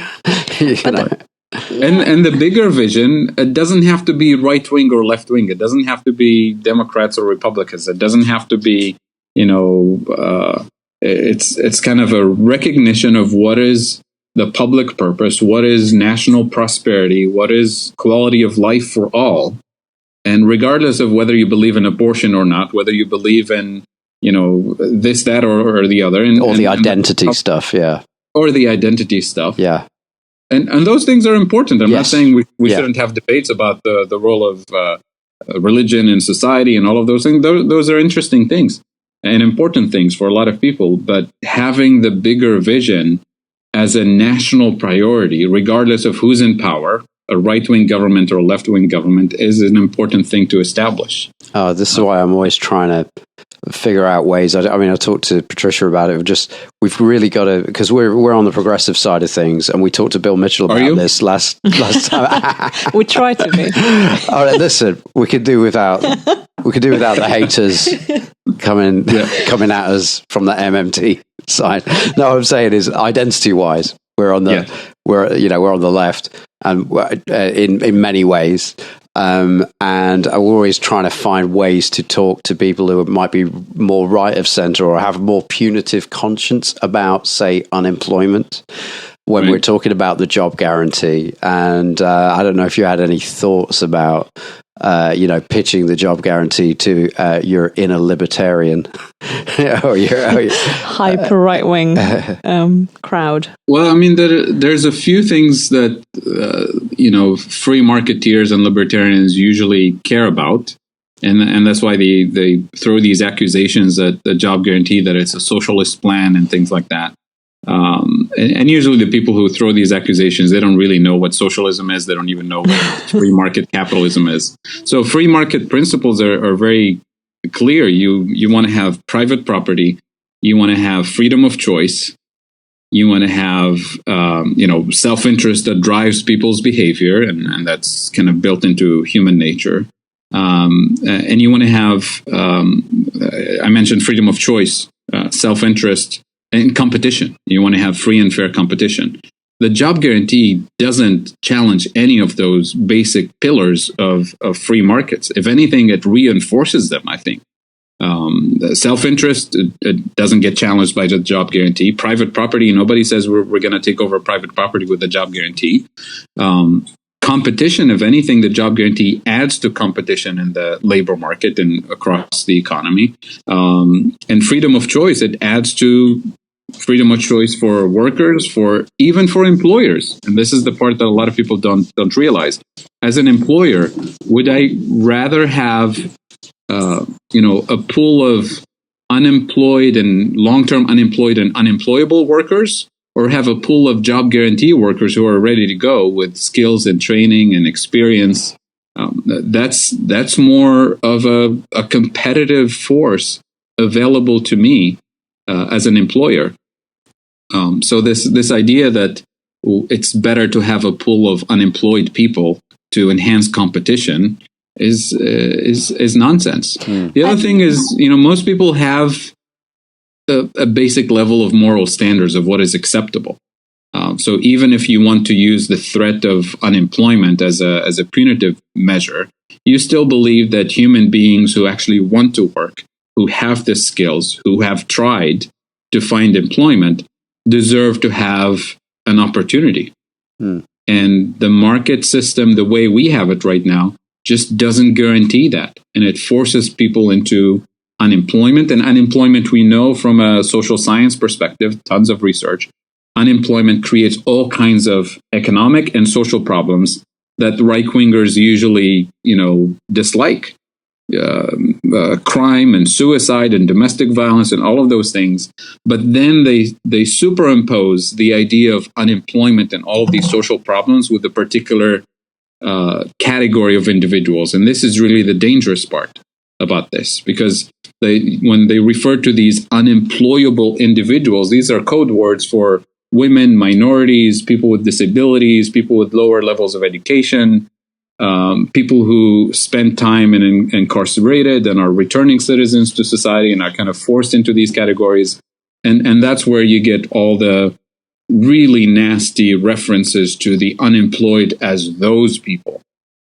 And the bigger vision, it doesn't have to be right wing or left wing. It doesn't have to be Democrats or Republicans. It doesn't have to be, it's kind of a recognition of what is the public purpose, what is national prosperity, what is quality of life for all. And regardless of whether you believe in abortion or not, whether you believe in, this, that, or the other. Or the identity stuff, yeah. Or the identity stuff. Yeah. And those things are important. I'm not saying we shouldn't have debates about the role of religion in society and all of those things. Those are interesting things and important things for a lot of people. But having the bigger vision as a national priority, regardless of who's in power, a right-wing government or a left-wing government, is an important thing to establish. Oh, this is why I'm always trying to figure out ways. I mean, I talked to Patricia about it. We've really got to, because we're on the progressive side of things, and we talked to Bill Mitchell about this last time. We try to be. All right, listen, we could do without the haters coming at us from the MMT side. No, what I'm saying is, identity-wise, we're on the we're on the left, and in many ways. And we're always trying to find ways to talk to people who might be more right of center or have more punitive conscience about, say, unemployment when we're talking about the job guarantee. And I don't know if you had any thoughts about, pitching the job guarantee to your inner libertarian or your hyper right wing crowd. Well, I mean, there's a few things that free marketeers and libertarians usually care about, and that's why they throw these accusations that the job guarantee, that it's a socialist plan and things like that. And usually the people who throw these accusations, they don't really know what socialism is. They don't even know what free market capitalism is. So free market principles are very clear. You want to have private property. You want to have freedom of choice. You want to have, self-interest that drives people's behavior, and that's kind of built into human nature. And you want to have, I mentioned freedom of choice, self-interest, and competition. You want to have free and fair competition. The job guarantee doesn't challenge any of those basic pillars of free markets. If anything, it reinforces them, I think. Self-interest, it doesn't get challenged by the job guarantee. Private property, nobody says we're going to take over private property with the job guarantee. Competition, if anything, the job guarantee adds to competition in the labor market and across the economy. And freedom of choice, it adds to freedom of choice for workers, even for employers. And this is the part that a lot of people don't realize. As an employer, would I rather have a pool of unemployed and long-term unemployed and unemployable workers, or have a pool of job guarantee workers who are ready to go with skills and training and experience? That's more of a competitive force available to me as an employer. So this idea that it's better to have a pool of unemployed people to enhance competition is nonsense. The other thing is, most people have a basic level of moral standards of what is acceptable. So even if you want to use the threat of unemployment as a punitive measure, you still believe that human beings who actually want to work, who have the skills, who have tried to find employment, deserve to have an opportunity. And the market system, the way we have it right now, just doesn't guarantee that. And it forces people into unemployment. And unemployment, we know from a social science perspective, tons of research, unemployment creates all kinds of economic and social problems that right-wingers usually, dislike. Crime and suicide and domestic violence and all of those things. But then they superimpose the idea of unemployment and all of these social problems with a particular category of individuals. And this is really the dangerous part about this, because when they refer to these unemployable individuals, these are code words for women, minorities, people with disabilities, people with lower levels of education, people who spend time incarcerated and are returning citizens to society and are kind of forced into these categories. And that's where you get all the really nasty references to the unemployed as those people.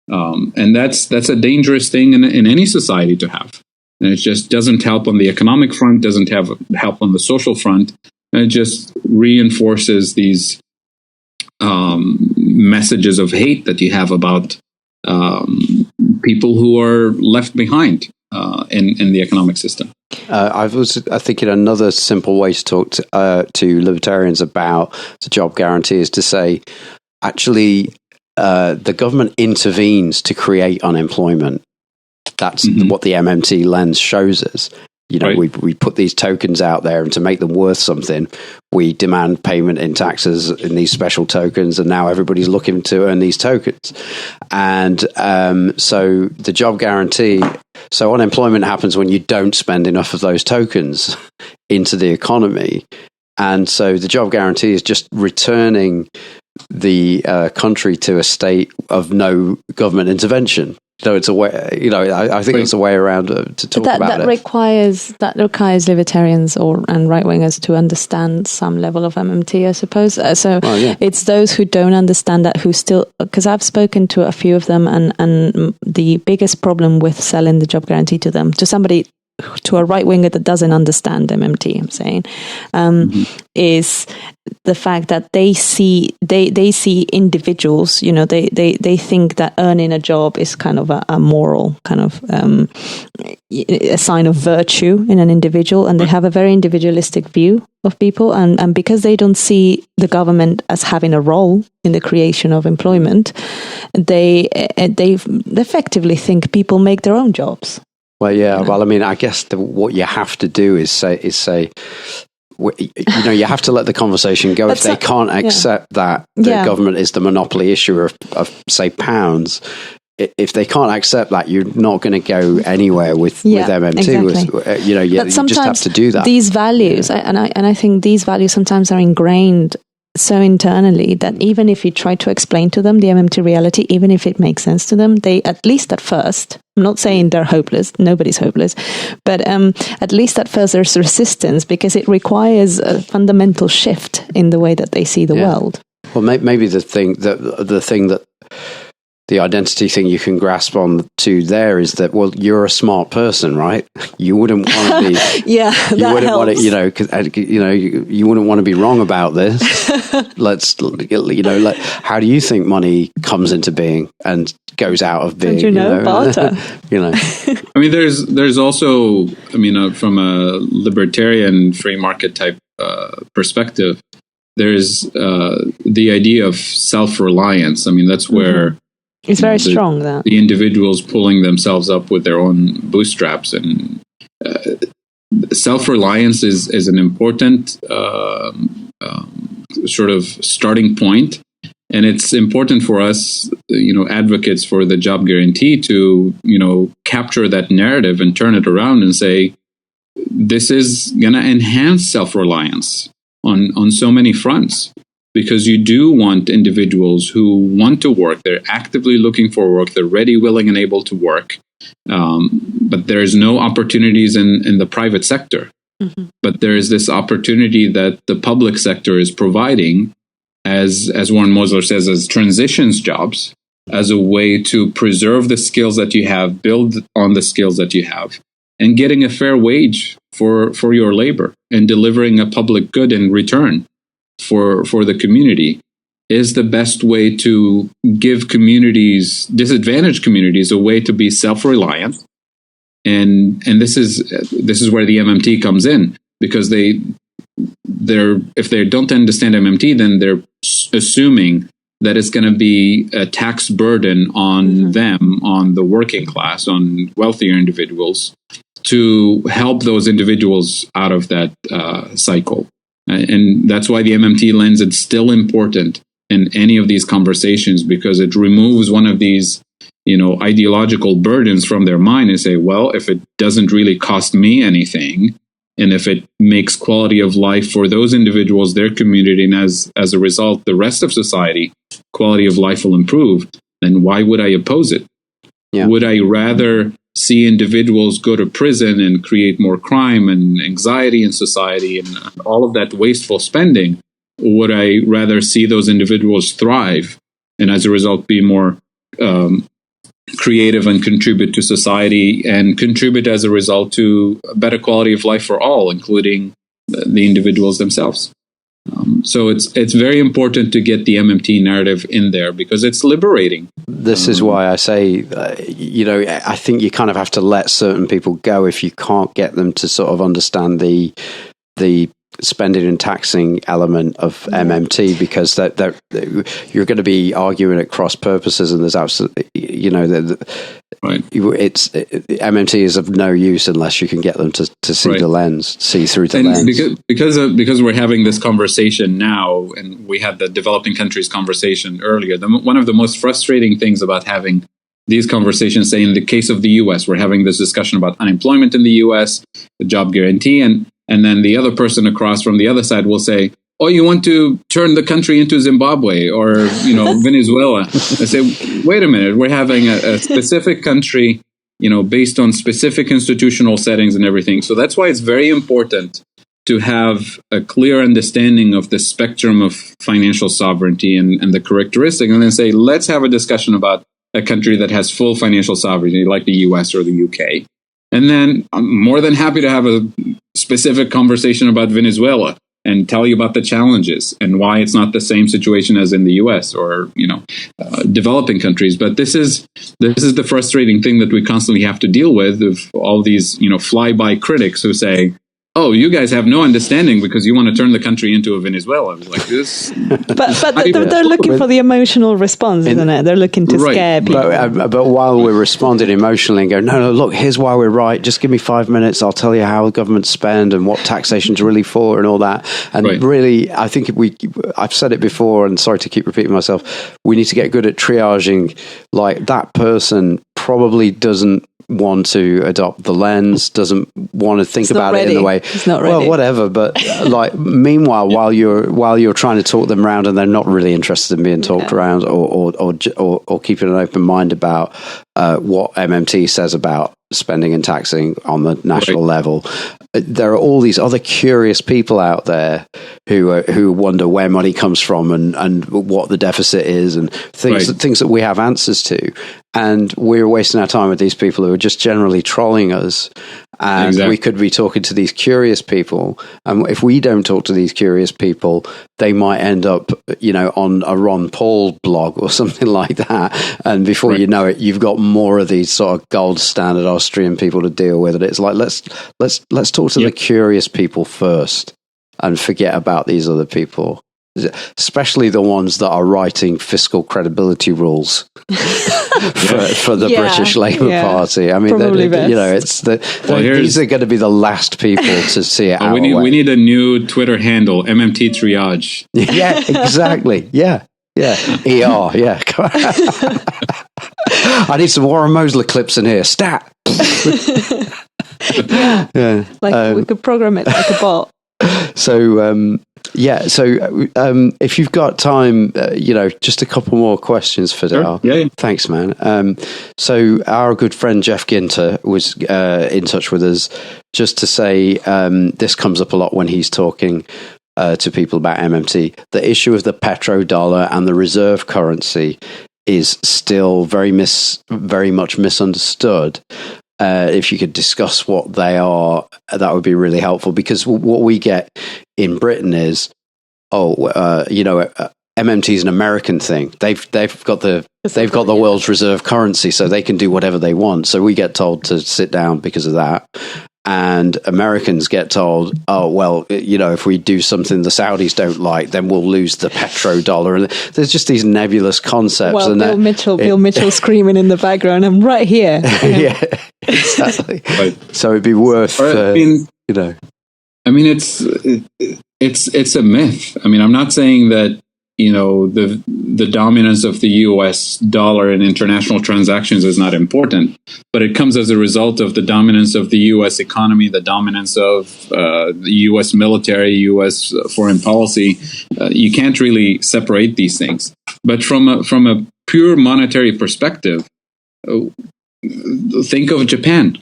And that's a dangerous thing in any society to have. And it just doesn't help on the economic front, doesn't help on the social front. And it just reinforces these messages of hate that you have about people who are left behind in the economic system. I was thinking another simple way to talk to libertarians about the job guarantee is to say, actually, the government intervenes to create unemployment. That's what the MMT lens shows us. Right. We put these tokens out there, and to make them worth something, we demand payment in taxes in these special tokens, and now everybody's looking to earn these tokens. And so the job guarantee, so unemployment happens when you don't spend enough of those tokens into the economy. And so the job guarantee is just returning the country to a state of no government intervention. So it's a way, I think it's a way around to talk about it. That requires libertarians and right wingers to understand some level of MMT, I suppose. It's those who don't understand that who still, because I've spoken to a few of them, and the biggest problem with selling the job guarantee to somebody, to a right winger that doesn't understand MMT, I'm saying, is the fact that they see individuals. They think that earning a job is kind of a moral kind of a sign of virtue in an individual, and they have a very individualistic view of people, and because they don't see the government as having a role in the creation of employment, they effectively think people make their own jobs. Well, yeah. Well, I mean, I guess what you have to do is say, you have to let the conversation go. If they can't accept that the government is the monopoly issuer of say pounds, if they can't accept that, you're not going to go anywhere with MMT. Exactly. You just have to do that. These values, and I think these values sometimes are ingrained so internally that even if you try to explain to them the MMT reality, even if it makes sense to them, they, at least at first, I'm not saying they're hopeless, nobody's hopeless, but at least at first there's resistance because it requires a fundamental shift in the way that they see the world. Well, maybe the thing that the identity thing you can grasp on to there is that, well, you're a smart person, right? You wouldn't want to be. You wouldn't want to, you wouldn't want to be wrong about this. How do you think money comes into being and goes out of being? Barter. I mean, there's also, from a libertarian free market type perspective, there's the idea of self-reliance. I mean, that's where. It's very strong, that. The individuals pulling themselves up with their own bootstraps. And self-reliance is an important sort of starting point. And it's important for us, advocates for the job guarantee to, capture that narrative and turn it around and say, this is going to enhance self-reliance on so many fronts. Because you do want individuals who want to work, they're actively looking for work, they're ready, willing, and able to work, but there's no opportunities in the private sector. Mm-hmm. But there is this opportunity that the public sector is providing, as Warren Mosler says, as transitions jobs, as a way to preserve the skills that you have, build on the skills that you have, and getting a fair wage for your labor and delivering a public good in return. For the community is the best way to give disadvantaged communities, a way to be self-reliant, and this is where the MMT comes in, because if they don't understand MMT, then they're assuming that it's going to be a tax burden on them, on the working class, on wealthier individuals, to help those individuals out of that cycle. And that's why the MMT lens is still important in any of these conversations, because it removes one of these, ideological burdens from their mind and say, well, if it doesn't really cost me anything, and if it makes quality of life for those individuals, their community, and as a result, the rest of society, quality of life will improve, then why would I oppose it? Yeah. Would I rather see individuals go to prison and create more crime and anxiety in society and all of that wasteful spending? Or would I rather see those individuals thrive and as a result be more creative and contribute to society and contribute as a result to a better quality of life for all, including the individuals themselves? So it's very important to get the MMT narrative in there because it's liberating. This is why I say, I think you kind of have to let certain people go if you can't get them to sort of understand the spending and taxing element of MMT, because that you're going to be arguing at cross purposes, and there's absolutely, right. MMT is of no use unless you can get them to see right. the lens, see through the lens. Because we're having this conversation now, and we had the developing countries conversation earlier. One of the most frustrating things about having these conversations, say in the case of the U.S., we're having this discussion about unemployment in the U.S., the job guarantee, and then the other person across from the other side will say, oh, you want to turn the country into Zimbabwe or, Venezuela. I say, wait a minute, we're having a specific country, based on specific institutional settings and everything. So that's why it's very important to have a clear understanding of the spectrum of financial sovereignty and the characteristic, and then say, let's have a discussion about a country that has full financial sovereignty like the US or the UK. And then I'm more than happy to have a specific conversation about Venezuela and tell you about the challenges and why it's not the same situation as in the US or, developing countries. But this is the frustrating thing that we constantly have to deal with, of all these, flyby critics who say, oh, you guys have no understanding because you want to turn the country into a Venezuela. I was like, this. But they're looking for the emotional response, isn't it? They're looking to scare people. But while we're responding emotionally and go, no, look, here's why we're right. Just give me 5 minutes. I'll tell you how governments spend and what taxation's really for and all that. And really, I think I've said it before, and sorry to keep repeating myself, we need to get good at triaging. Like, that person probably doesn't want to adopt the lens, doesn't want to think about it in the way. It's not ready. Well, whatever. But like, meanwhile, while you're trying to talk them around, and they're not really interested in being talked around, or keeping an open mind about what MMT says about spending and taxing on the national level. There are all these other curious people out there who wonder where money comes from and what the deficit is and things that we have answers to. And we're wasting our time with these people who are just generally trolling us. And we could be talking to these curious people. And if we don't talk to these curious people, they might end up, on a Ron Paul blog or something like that. And before you know it, you've got more of these sort of gold standard Austrian people to deal with. And it's like, let's talk to the curious people first and forget about these other people. Especially the ones that are writing fiscal credibility rules for the British Labour Party. I mean, these are going to be the last people to see it. We need a new Twitter handle, MMT Triage. Yeah, exactly. Yeah. ER. Yeah. I need some Warren Mosley clips in here. Stat. Like we could program it like a bot. So if you've got time, just a couple more questions, Fadhel. Sure. Yeah. Thanks, man. So our good friend Jeff Ginter was in touch with us just to say this comes up a lot when he's talking to people about MMT. The issue of the petrodollar and the reserve currency is still very much misunderstood. If you could discuss what they are, that would be really helpful, because what we get in Britain is, MMT is an American thing. They've got the world's reserve currency, so they can do whatever they want. So we get told to sit down because of that. And Americans get told, if we do something the Saudis don't like, then we'll lose the petrodollar. And there's just these nebulous concepts. Well, and Bill Mitchell screaming in the background, I'm right here. Yeah, exactly. So it'd be worth, it's a myth. I mean, I'm not saying that, the dominance of the U.S. dollar in international transactions is not important, but it comes as a result of the dominance of the U.S. economy, the dominance of the U.S. military, U.S. foreign policy. You can't really separate these things. But from a pure monetary perspective, think of Japan.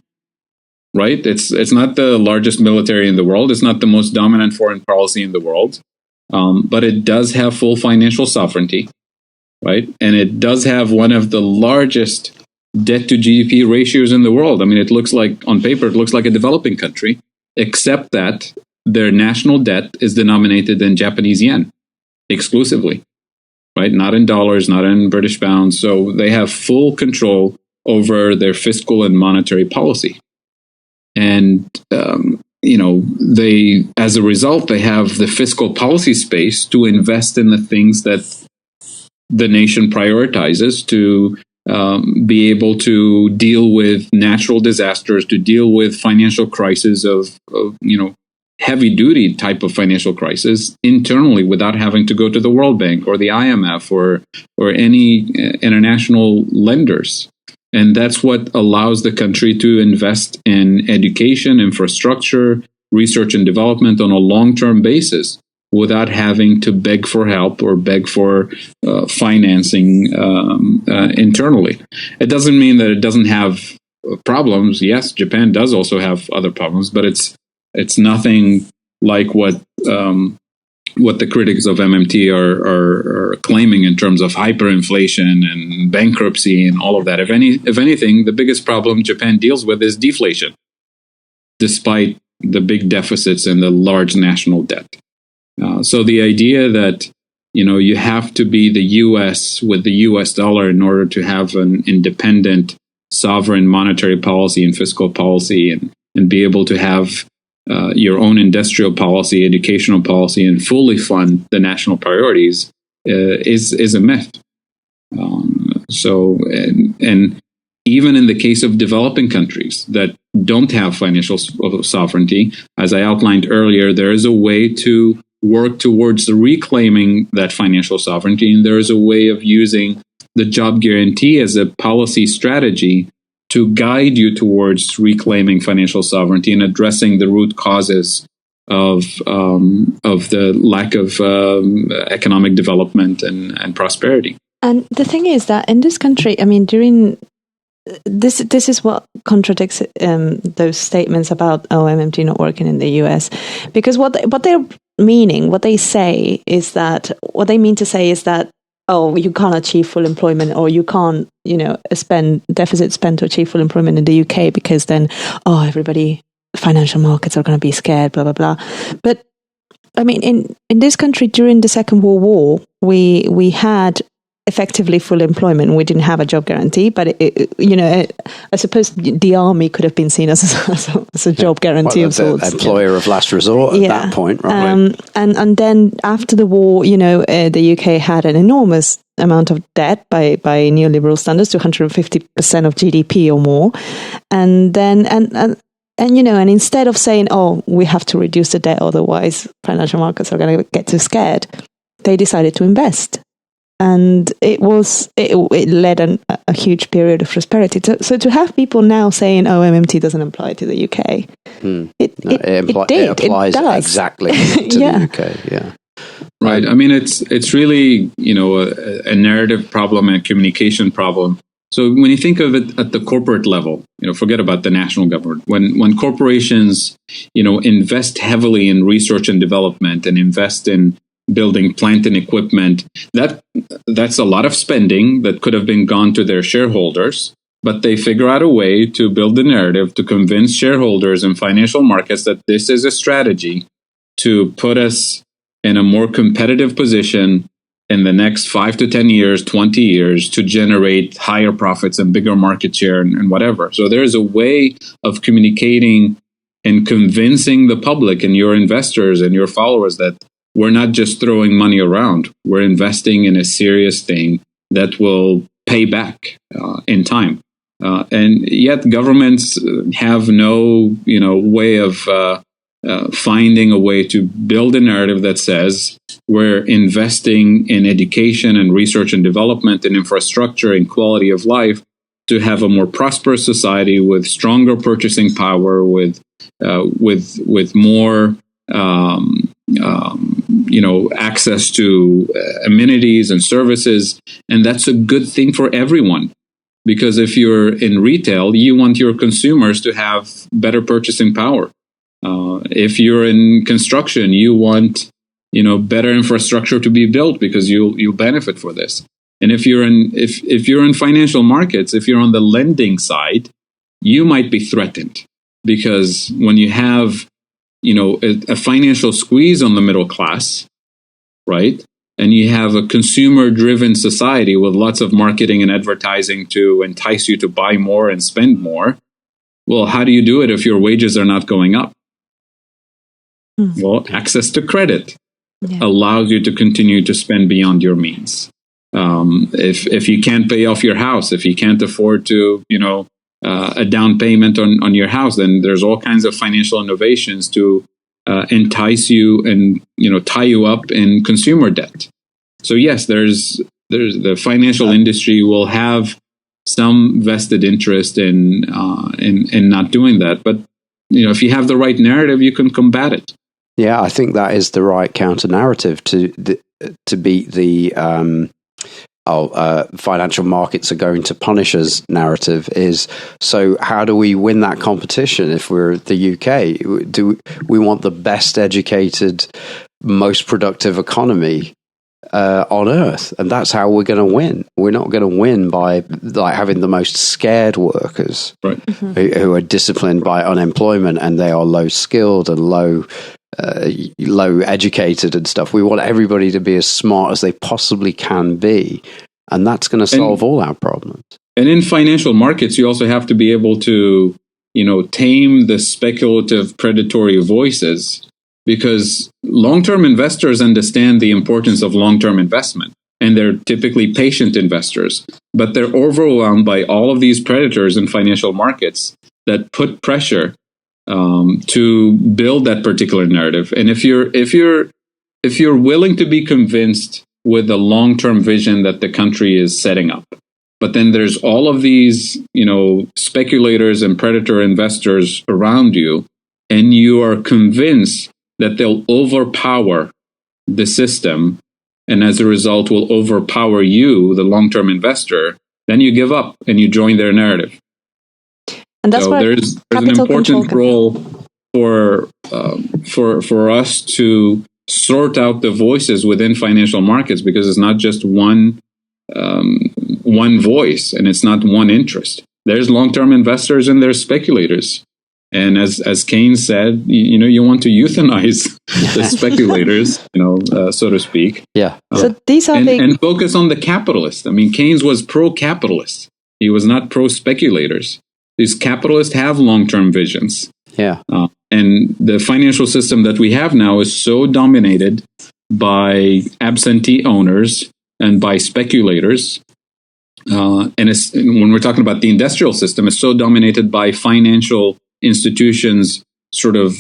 Right? It's not the largest military in the world. It's not the most dominant foreign policy in the world. But it does have full financial sovereignty, right? And it does have one of the largest debt to GDP ratios in the world. I mean, on paper, it looks like a developing country, except that their national debt is denominated in Japanese yen exclusively, right? Not in dollars, not in British pounds. So they have full control over their fiscal and monetary policy. And, as a result, they have the fiscal policy space to invest in the things that the nation prioritizes, to be able to deal with natural disasters, to deal with financial crises of heavy duty type of financial crisis internally without having to go to the World Bank or the IMF or any international lenders. And that's what allows the country to invest in education, infrastructure, research and development on a long-term basis without having to beg for help or beg for financing internally. It doesn't mean that it doesn't have problems. Yes, Japan does also have other problems, but it's nothing like what the critics of MMT are claiming in terms of hyperinflation and bankruptcy and all of that. If anything, the biggest problem Japan deals with is deflation, despite the big deficits and the large national debt. So the idea that you have to be the U.S. with the U.S. dollar in order to have an independent, sovereign monetary policy and fiscal policy and be able to have your own industrial policy, educational policy, and fully fund the national priorities is a myth. And even in the case of developing countries that don't have financial sovereignty, as I outlined earlier, there is a way to work towards reclaiming that financial sovereignty, and there is a way of using the job guarantee as a policy strategy to guide you towards reclaiming financial sovereignty and addressing the root causes of the lack of economic development and prosperity. And the thing is that in this country, I mean, during this is what contradicts those statements about MMT not working in the US, because what they mean to say is that you can't achieve full employment, or you can't spend to achieve full employment in the UK, because then everybody, financial markets are going to be scared, blah blah blah. But I mean, in this country during the Second World War, we had effectively full employment. We didn't have a job guarantee, but I suppose the army could have been seen as a job guarantee of sorts. Employer of last resort at that point, right? And then after the war, the UK had an enormous amount of debt by neoliberal standards, 250% of GDP or more, and instead of saying, we have to reduce the debt, otherwise financial markets are going to get too scared, they decided to invest. And it led a huge period of prosperity. So to have people now saying, MMT doesn't apply to the UK, it applies exactly to the UK, yeah. Right. I mean, it's really, a narrative problem and a communication problem. So when you think of it at the corporate level, forget about the national government. When corporations, invest heavily in research and development and invest in building plant and equipment, that's a lot of spending that could have been gone to their shareholders, but they figure out a way to build the narrative to convince shareholders and financial markets that this is a strategy to put us in a more competitive position in the next 5 to 10 years, 20 years, to generate higher profits and bigger market share and whatever. So there's a way of communicating and convincing the public and your investors and your followers that we're not just throwing money around. We're investing in a serious thing that will pay back in time. And yet governments have no, way of finding a way to build a narrative that says we're investing in education and research and development and infrastructure and quality of life to have a more prosperous society with stronger purchasing power, with more access to amenities and services. And that's a good thing for everyone. Because if you're in retail, you want your consumers to have better purchasing power. If you're in construction, you want, better infrastructure to be built because you'll benefit for this. And if you're in financial markets, if you're on the lending side, you might be threatened because when you have a financial squeeze on the middle class, right? And you have a consumer-driven society with lots of marketing and advertising to entice you to buy more and spend more. Well, how do you do it if your wages are not going up? Well, access to credit allows you to continue to spend beyond your means. If you can't pay off your house, if you can't afford to, a down payment on your house, then there's all kinds of financial innovations to entice you and tie you up in consumer debt. So yes, there's the financial industry will have some vested interest in not doing that, but if you have the right narrative, you can combat it. Yeah, I think that is the right counter narrative to beat the financial markets are going to punish us narrative. Is so how do we win that competition if we're the UK? Do we want the best educated, most productive economy on earth, and that's how we're going to win. We're not going to win by having the most scared workers, right, who are disciplined by unemployment and they are low skilled and low educated and stuff. We want everybody to be as smart as they possibly can be, and that's going to solve all our problems. And in financial markets, you also have to be able to tame the speculative predatory voices, because long-term investors understand the importance of long-term investment, and they're typically patient investors, but they're overwhelmed by all of these predators in financial markets that put pressure to build that particular narrative. And if you're willing to be convinced with the long-term vision that the country is setting up, but then there's all of these, speculators and predator investors around you, and you are convinced that they'll overpower the system, and as a result will overpower you, the long-term investor, then you give up and you join their narrative. And that's where there's an important role for us to sort out the voices within financial markets, because it's not just one voice, and it's not one interest. There's long-term investors and there's speculators. And as Keynes said, you want to euthanize the speculators, so to speak. Yeah. So these are and focus on the capitalists. I mean, Keynes was pro-capitalist. He was not pro-speculators. These capitalists have long-term visions. Yeah. And the financial system that we have now is so dominated by absentee owners and by speculators. And when we're talking about the industrial system, it's so dominated by financial institutions sort of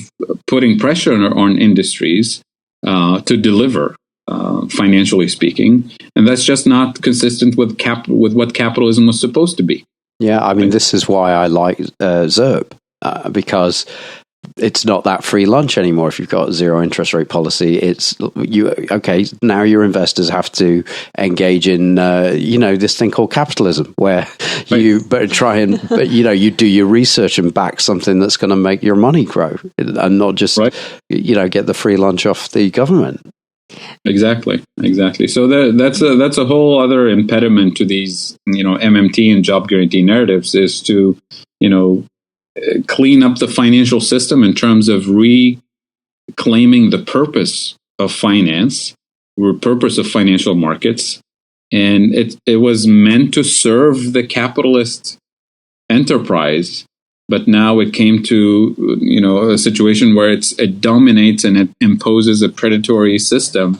putting pressure on industries to deliver, financially speaking. And that's just not consistent with what capitalism was supposed to be. Yeah, I mean, this is why I like ZIRP, because it's not that free lunch anymore. If you've got zero interest rate policy, now your investors have to engage in this thing called capitalism, where you you do your research and back something that's going to make your money grow, and not just get the free lunch off the government. Exactly. So that's a whole other impediment to these MMT and job guarantee narratives, is to clean up the financial system in terms of reclaiming the purpose of finance, the purpose of financial markets. And it was meant to serve the capitalist enterprise, but now it came to a situation where it dominates and it imposes a predatory system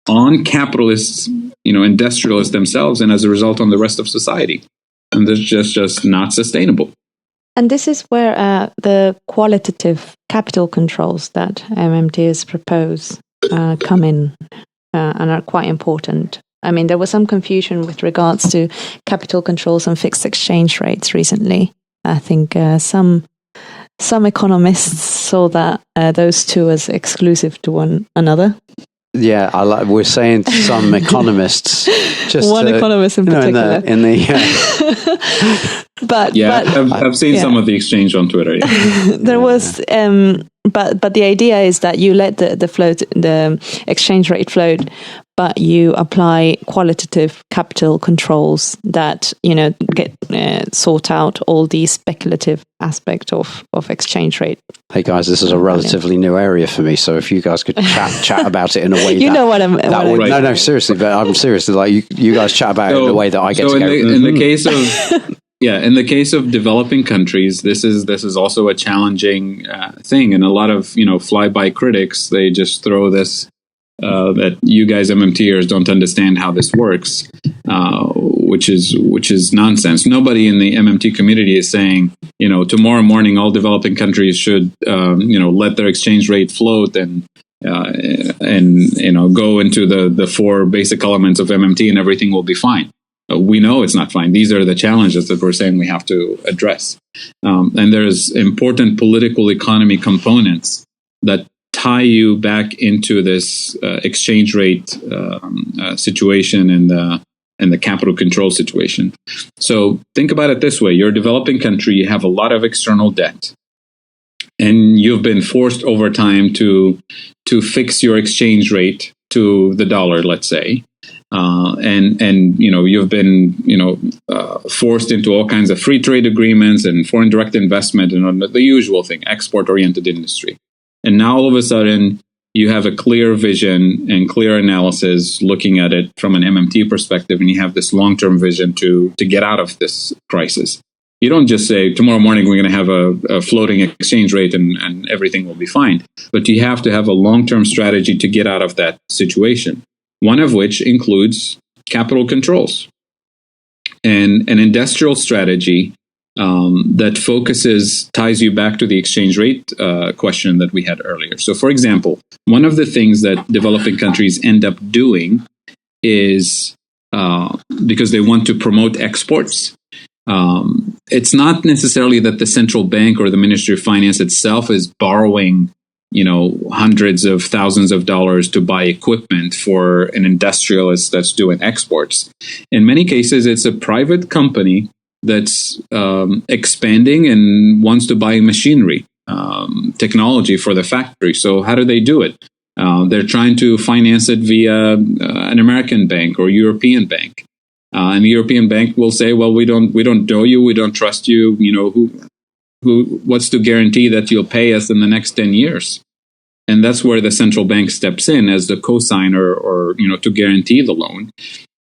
on capitalists, industrialists themselves, and as a result on the rest of society. And that's just not sustainable. And this is where the qualitative capital controls that MMTs propose come in and are quite important. I mean, there was some confusion with regards to capital controls and fixed exchange rates recently. I think some economists saw that those two as exclusive to one another. Yeah, we're saying some economists. Just one economist in particular. I've seen some of the exchange on Twitter. Yeah. There was, but the idea is that you let the exchange rate float, but you apply qualitative capital controls that get sort out all the speculative aspect of exchange rate. Hey guys, this is a relatively new area for me, so if you guys could chat about it in a way know what I'm. No, seriously, but I'm seriously like you guys chat about it in a way that I get to go. In the case of. Yeah, in the case of developing countries, this is also a challenging thing, and a lot of fly-by critics, they just throw this that you guys MMTers don't understand how this works, which is nonsense. Nobody in the MMT community is saying tomorrow morning all developing countries should let their exchange rate float and go into the four basic elements of MMT and everything will be fine. We know it's not fine. These are the challenges that we're saying we have to address. And there's important political economy components that tie you back into this exchange rate situation and the capital control situation. So think about it this way. You're a developing country. You have a lot of external debt. And you've been forced over time to fix your exchange rate to the dollar, let's say. And you've been forced into all kinds of free trade agreements and foreign direct investment and the usual thing, export-oriented industry. And now all of a sudden you have a clear vision and clear analysis looking at it from an MMT perspective, and you have this long-term vision to get out of this crisis. You don't just say, tomorrow morning we're going to have a floating exchange rate and everything will be fine. But you have to have a long-term strategy to get out of that situation, one of which includes capital controls and an industrial strategy that ties you back to the exchange rate question that we had earlier. So, for example, one of the things that developing countries end up doing is because they want to promote exports. It's not necessarily that the central bank or the Ministry of Finance itself is borrowing, hundreds of thousands of dollars to buy equipment for an industrialist that's doing exports. In many cases, it's a private company that's expanding and wants to buy machinery, technology for the factory. So how do they do it? They're trying to finance it via an American bank or European bank. And the European bank will say, well, we don't know you, we don't trust you, what's to guarantee that you'll pay us in the next 10 years? And that's where the central bank steps in as the cosigner or to guarantee the loan.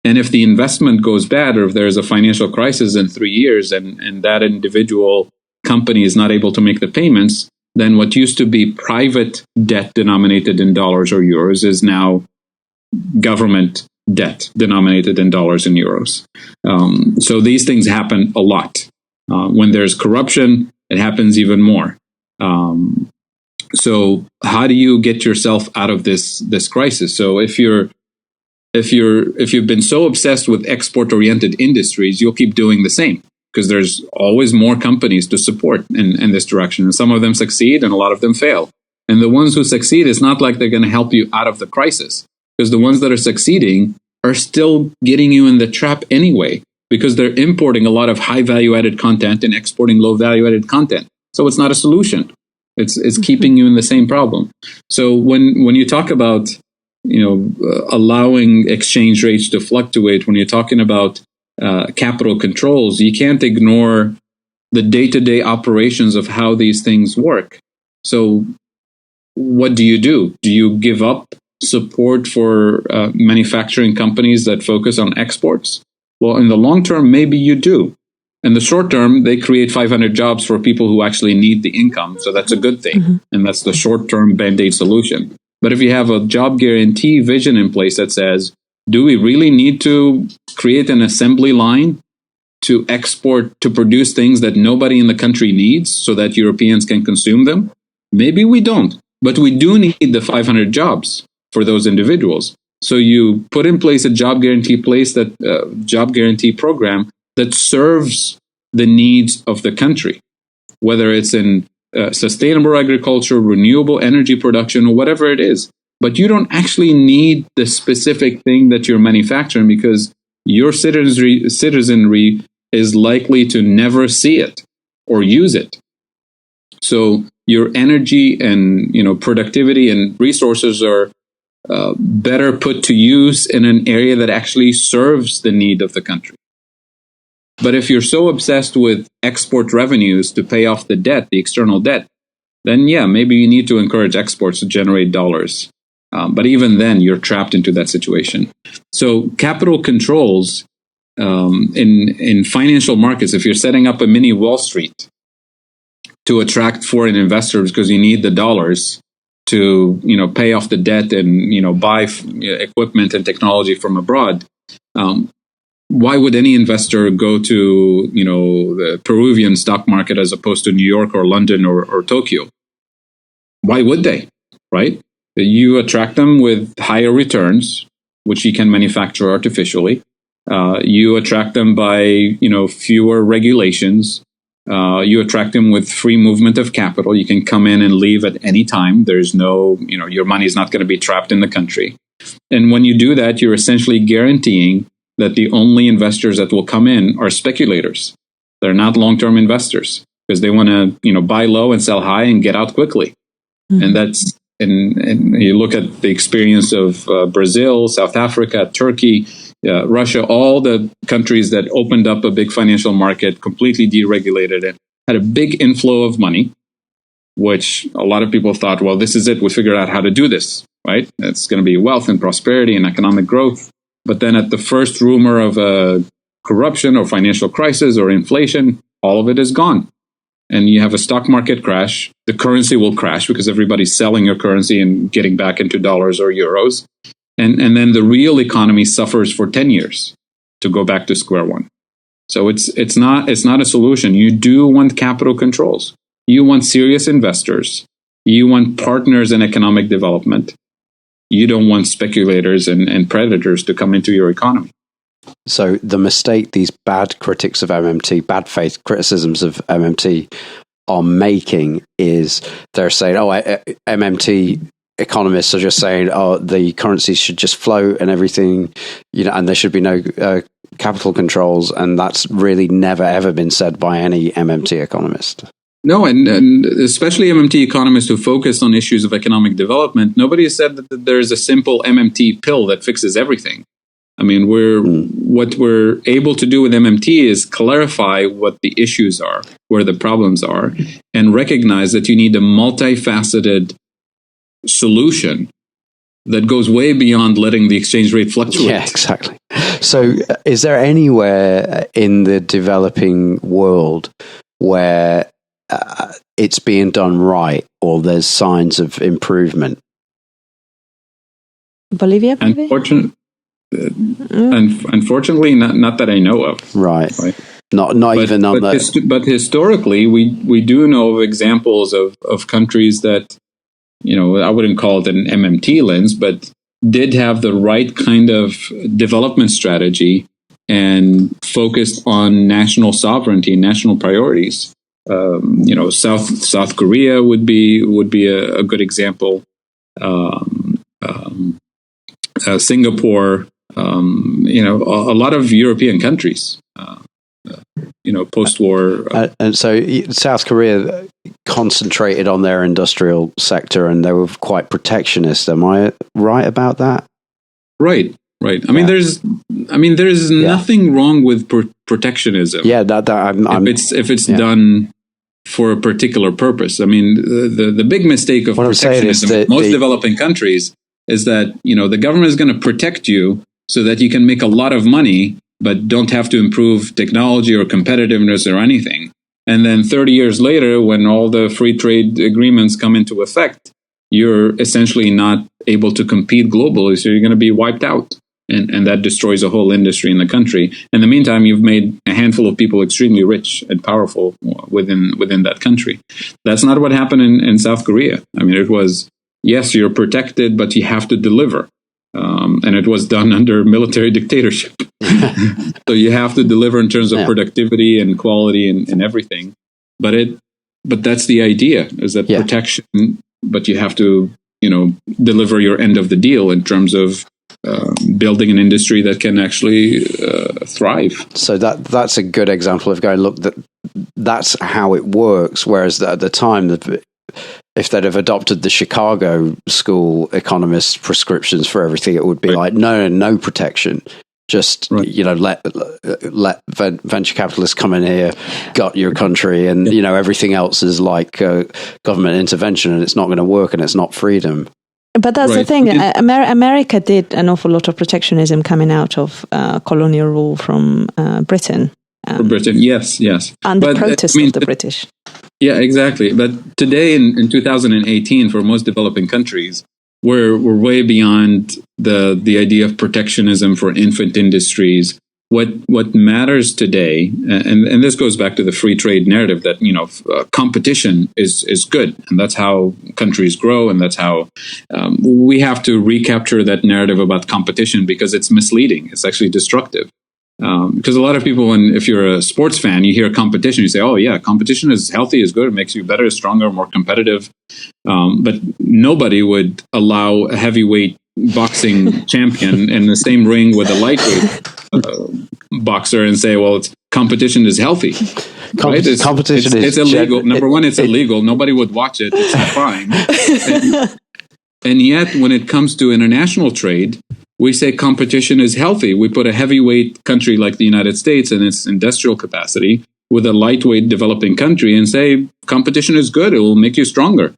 And if the investment goes bad, or if there's a financial crisis in 3 years and that individual company is not able to make the payments, then what used to be private debt denominated in dollars or euros is now government debt denominated in dollars and euros. So these things happen a lot. When there's corruption, it happens even more. So how do you get yourself out of this crisis? So if you've been so obsessed with export-oriented industries, you'll keep doing the same because there's always more companies to support in this direction. And some of them succeed and a lot of them fail. And the ones who succeed, it's not like they're going to help you out of the crisis, because the ones that are succeeding are still getting you in the trap anyway, because they're importing a lot of high value-added content and exporting low value-added content. So it's not a solution. It's keeping you in the same problem. So when you talk about allowing exchange rates to fluctuate, when you're talking about capital controls, you can't ignore the day-to-day operations of how these things work. So what do? Do you give up support for manufacturing companies that focus on exports? Well, in the long term, maybe you do. In the short term, they create 500 jobs for people who actually need the income. So that's a good thing. Mm-hmm. And that's the short-term Band-Aid solution. But if you have a job guarantee vision in place that says, do we really need to create an assembly line to export, to produce things that nobody in the country needs so that Europeans can consume them? Maybe we don't. But we do need the 500 jobs for those individuals. So you put in place a job guarantee program that serves the needs of the country, whether it's in sustainable agriculture, renewable energy production, or whatever it is. But you don't actually need the specific thing that you're manufacturing because your citizenry is likely to never see it or use it. So your energy and productivity and resources are better put to use in an area that actually serves the need of the country. But if you're so obsessed with export revenues to pay off the debt, the external debt, then yeah, maybe you need to encourage exports to generate dollars. But even then, you're trapped into that situation. So capital controls in financial markets, if you're setting up a mini Wall Street to attract foreign investors because you need the dollars to pay off the debt and buy equipment and technology from abroad, why would any investor go to the Peruvian stock market as opposed to New York or London or Tokyo? Why would they? Right? You attract them with higher returns, which you can manufacture artificially. You attract them by fewer regulations. You attract them with free movement of capital. You can come in and leave at any time. There's no, your money is not going to be trapped in the country. And when you do that, you're essentially guaranteeing that the only investors that will come in are speculators. They're not long-term investors because they want to, buy low and sell high and get out quickly. Mm-hmm. And that's, and you look at the experience of Brazil, South Africa, Turkey, Russia, all the countries that opened up a big financial market, completely deregulated it, had a big inflow of money, which a lot of people thought, well, this is it. We figured out how to do this, right? It's going to be wealth and prosperity and economic growth. But then at the first rumor of a corruption or financial crisis or inflation, all of it is gone. And you have a stock market crash. The currency will crash because everybody's selling your currency and getting back into dollars or euros. And then the real economy suffers for 10 years to go back to square one. So it's not a solution. You do want capital controls. You want serious investors. You want partners in economic development. You don't want speculators and predators to come into your economy. So the mistake these bad critics of MMT, bad faith criticisms of MMT are making is they're saying, MMT economists are just saying, the currency should just float and everything, and there should be no capital controls. And that's really never, ever been said by any MMT economist. No, and especially MMT economists who focus on issues of economic development, nobody has said that there's a simple MMT pill that fixes everything. I mean, what we're able to do with MMT is clarify what the issues are, where the problems are, and recognize that you need a multifaceted solution that goes way beyond letting the exchange rate fluctuate. Yeah, exactly. So is there anywhere in the developing world where it's being done right or there's signs of improvement? Bolivia, maybe? Unfortunately, not that I know of. Right. But historically, we do know of examples of countries that, I wouldn't call it an MMT lens, but did have the right kind of development strategy and focused on national sovereignty, national priorities. South Korea would be a good example. Singapore. A lot of European countries, post-war. And so South Korea concentrated on their industrial sector and they were quite protectionist. Am I right about that? Right. I mean, there's nothing wrong with protectionism. Yeah, if it's done for a particular purpose. I mean, the big mistake of protectionism in most developing countries is that, the government is going to protect you so that you can make a lot of money, but don't have to improve technology or competitiveness or anything. And then 30 years later, when all the free trade agreements come into effect, you're essentially not able to compete globally, so you're going to be wiped out. And that destroys a whole industry in the country. In the meantime, you've made a handful of people extremely rich and powerful within that country. That's not what happened in South Korea. I mean, it was, yes, you're protected, but you have to deliver. And it was done under military dictatorship. So you have to deliver in terms of productivity and quality and everything. But that's the idea, is that protection, but you have to, deliver your end of the deal in terms of building an industry that can actually thrive. So that's a good example of going, look, that's how it works. Whereas at the time, if they'd have adopted the Chicago school economists' prescriptions for everything, it would be like, no protection. Just, let venture capitalists come in here, gut your country, and, everything else is like government intervention, and it's not going to work, and it's not freedom. But that's the thing. America did an awful lot of protectionism coming out of colonial rule from Britain. From Britain, yes. And the protest of the British. Yeah, exactly. But today, in 2018, for most developing countries, we're way beyond the idea of protectionism for infant industries. What matters today, and this goes back to the free trade narrative, that competition is good, and that's how countries grow, and that's how we have to recapture that narrative about competition, because it's misleading. It's actually destructive. Because a lot of people, if you're a sports fan, you hear competition, you say, oh yeah, competition is healthy, is good, it makes you better, stronger, more competitive. But nobody would allow a heavyweight boxing champion in the same ring with a lightweight boxer and say, well, competition is healthy. Right? It's illegal. Number one, it's illegal. Nobody would watch it. It's fine. And yet, when it comes to international trade, we say competition is healthy. We put a heavyweight country like the United States in its industrial capacity with a lightweight developing country and say competition is good. It will make you stronger.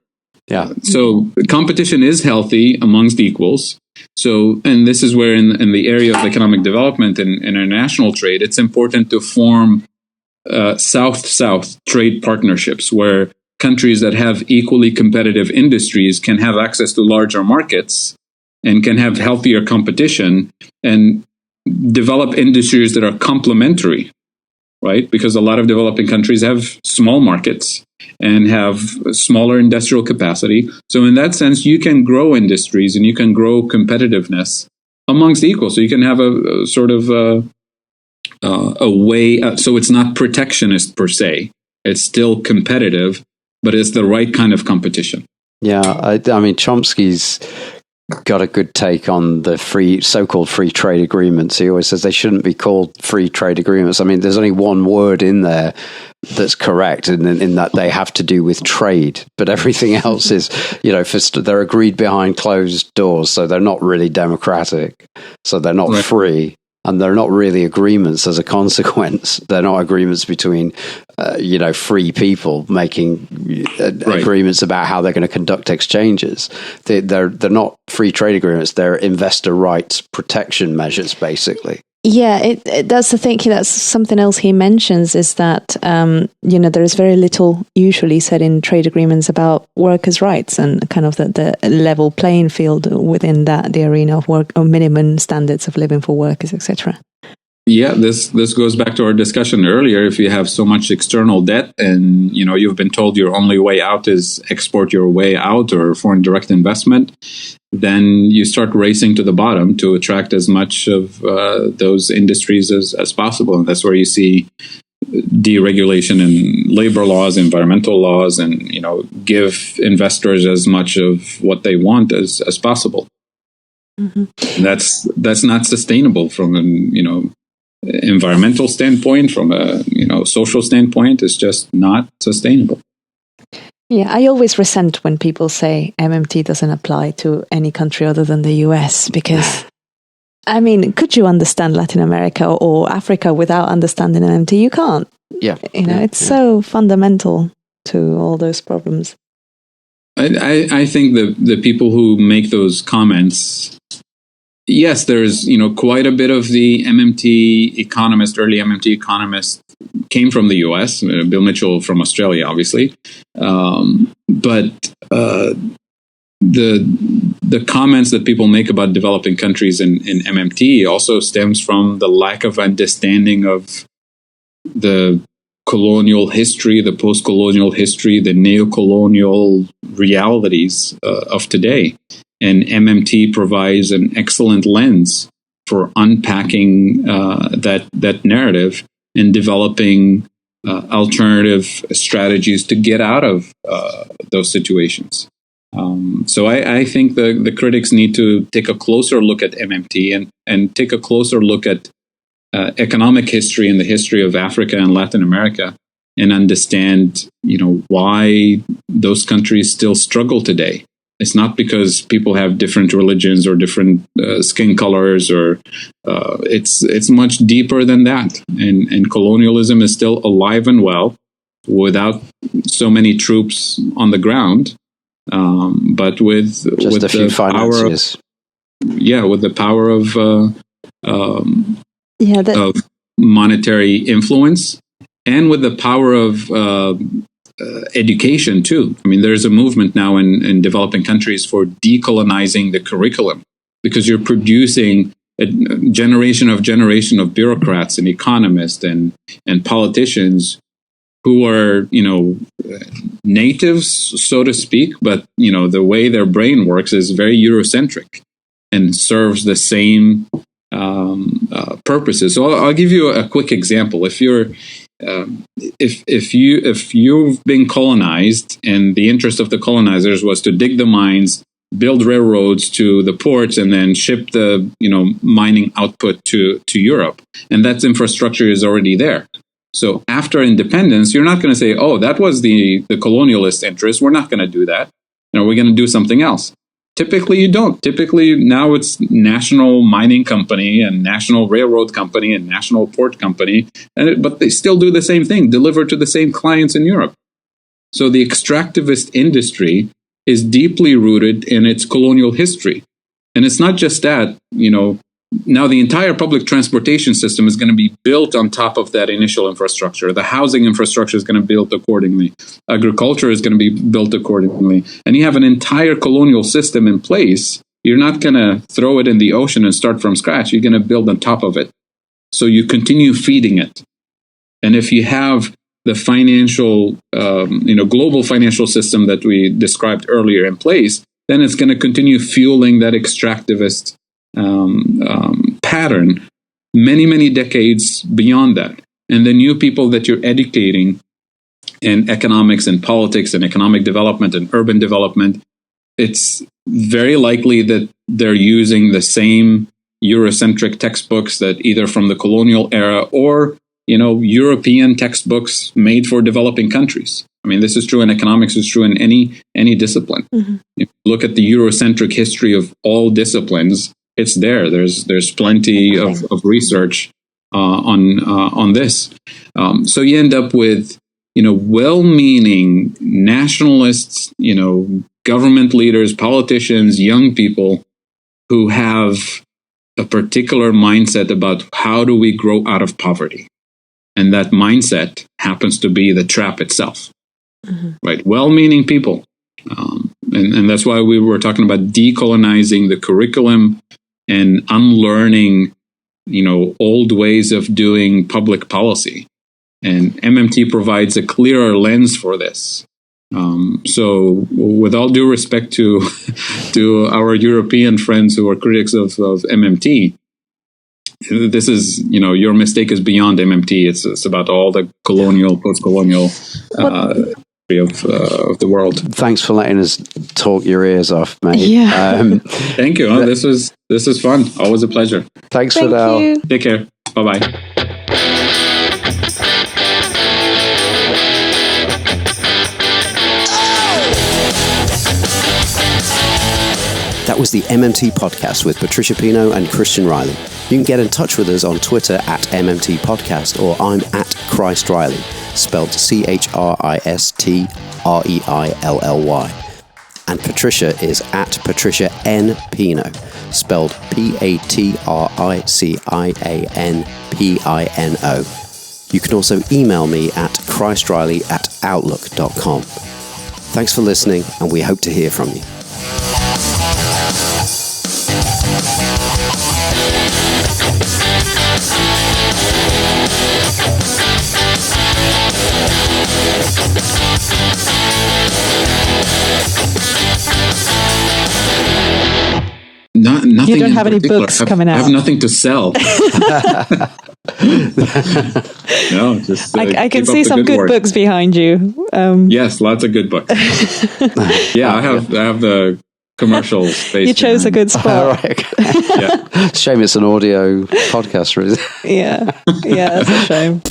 Yeah. So competition is healthy amongst equals. So, and this is where in the area of economic development and international trade, it's important to form South-South trade partnerships where countries that have equally competitive industries can have access to larger markets and can have healthier competition and develop industries that are complementary, right? Because a lot of developing countries have small markets and have smaller industrial capacity. So in that sense, you can grow industries and you can grow competitiveness amongst equals. So you can have a sort of a way, so it's not protectionist per se. It's still competitive, but it's the right kind of competition. Yeah, I mean, Chomsky's got a good take on the so-called free trade agreements. He always says they shouldn't be called free trade agreements. I mean, there's only one word in there that's correct, in that they have to do with trade, but everything else is, they're agreed behind closed doors, so they're not really democratic, so they're not free. And they're not really agreements as a consequence. They're not agreements between, free people making agreements about how they're going to conduct exchanges. They're not free trade agreements. They're investor rights protection measures, basically. Yeah, that's the thing. That's something else he mentions is that, there is very little usually said in trade agreements about workers' rights and kind of the level playing field within the arena of work or minimum standards of living for workers, etc. Yeah, this goes back to our discussion earlier. If you have so much external debt and, you've been told your only way out is export your way out or foreign direct investment, then you start racing to the bottom to attract as much of those industries as possible. And that's where you see deregulation in labor laws, environmental laws, and, give investors as much of what they want as possible. Mm-hmm. And that's not sustainable from an, environmental standpoint, from a, social standpoint. It's just not sustainable. Yeah, I always resent when people say MMT doesn't apply to any country other than the US because, I mean, could you understand Latin America or Africa without understanding MMT? You can't. Yeah. It's so fundamental to all those problems. I think the people who make those comments, yes, there's, quite a bit of the early MMT economist came from the US, Bill Mitchell from Australia, obviously. But the comments that people make about developing countries in MMT also stems from the lack of understanding of the colonial history, the post-colonial history, the neo-colonial realities of today. And MMT provides an excellent lens for unpacking that narrative and developing alternative strategies to get out of those situations. So I think the critics need to take a closer look at MMT and take a closer look at economic history and the history of Africa and Latin America and understand, why those countries still struggle today. It's not because people have different religions or different skin colors, or it's much deeper than that. And colonialism is still alive and well without so many troops on the ground, but with just a few financiers. With the power of of monetary influence and with the power of education too. I mean, there's a movement now in developing countries for decolonizing the curriculum because you're producing a generation of bureaucrats and economists and politicians who are, natives, so to speak, but, the way their brain works is very Eurocentric and serves the same purposes. So I'll give you a quick example. If you're if you've been colonized and the interest of the colonizers was to dig the mines, build railroads to the ports, and then ship the mining output to Europe, and that infrastructure is already there. So after independence, you're not going to say, "Oh, that was the colonialist interest. We're not going to do that. We're going to do something else." Typically, you don't. Typically, now it's national mining company and national railroad company and national port company, but they still do the same thing, deliver to the same clients in Europe. So the extractivist industry is deeply rooted in its colonial history. And it's not just that, Now, the entire public transportation system is going to be built on top of that initial infrastructure. The housing infrastructure is going to be built accordingly. Agriculture is going to be built accordingly. And you have an entire colonial system in place. You're not going to throw it in the ocean and start from scratch. You're going to build on top of it. So you continue feeding it. And if you have the financial, global financial system that we described earlier in place, then it's going to continue fueling that extractivist pattern many, many decades beyond that. And the new people that you're educating in economics and politics and economic development and urban development, it's very likely that they're using the same Eurocentric textbooks that either from the colonial era or, European textbooks made for developing countries. I mean, this is true in economics, it's true in any discipline. Mm-hmm. If you look at the Eurocentric history of all disciplines, it's there. There's plenty of research on this. So you end up with, well-meaning nationalists, government leaders, politicians, young people who have a particular mindset about how do we grow out of poverty. And that mindset happens to be the trap itself, right? Well-meaning people. And that's why we were talking about decolonizing the curriculum and unlearning, old ways of doing public policy. And MMT provides a clearer lens for this. So with all due respect to our European friends who are critics of MMT, this is, your mistake is beyond MMT. It's about all the colonial, post-colonial history of the world. Thanks for letting us talk your ears off, mate. Yeah. Thank you. This is fun. Always a pleasure. Thanks, Fadhel. Take care. Bye-bye. That was the MMT Podcast with Patricia Pino and Christian Riley. You can get in touch with us on Twitter at MMT Podcast, or I'm at Christ Riley, spelled ChristReilly. And Patricia is at Patricia N. Pino, spelled PATRICIANPINO. You can also email me at christriley@outlook.com. Thanks for listening, and we hope to hear from you. Nothing. You don't have any books coming out. I have nothing to sell. No, just I can see some good books behind you. Yes, lots of good books. Yeah, I have the commercial space. You chose a good spot. Right, okay. Yeah. Shame it's an audio podcast, really. Yeah, that's a shame.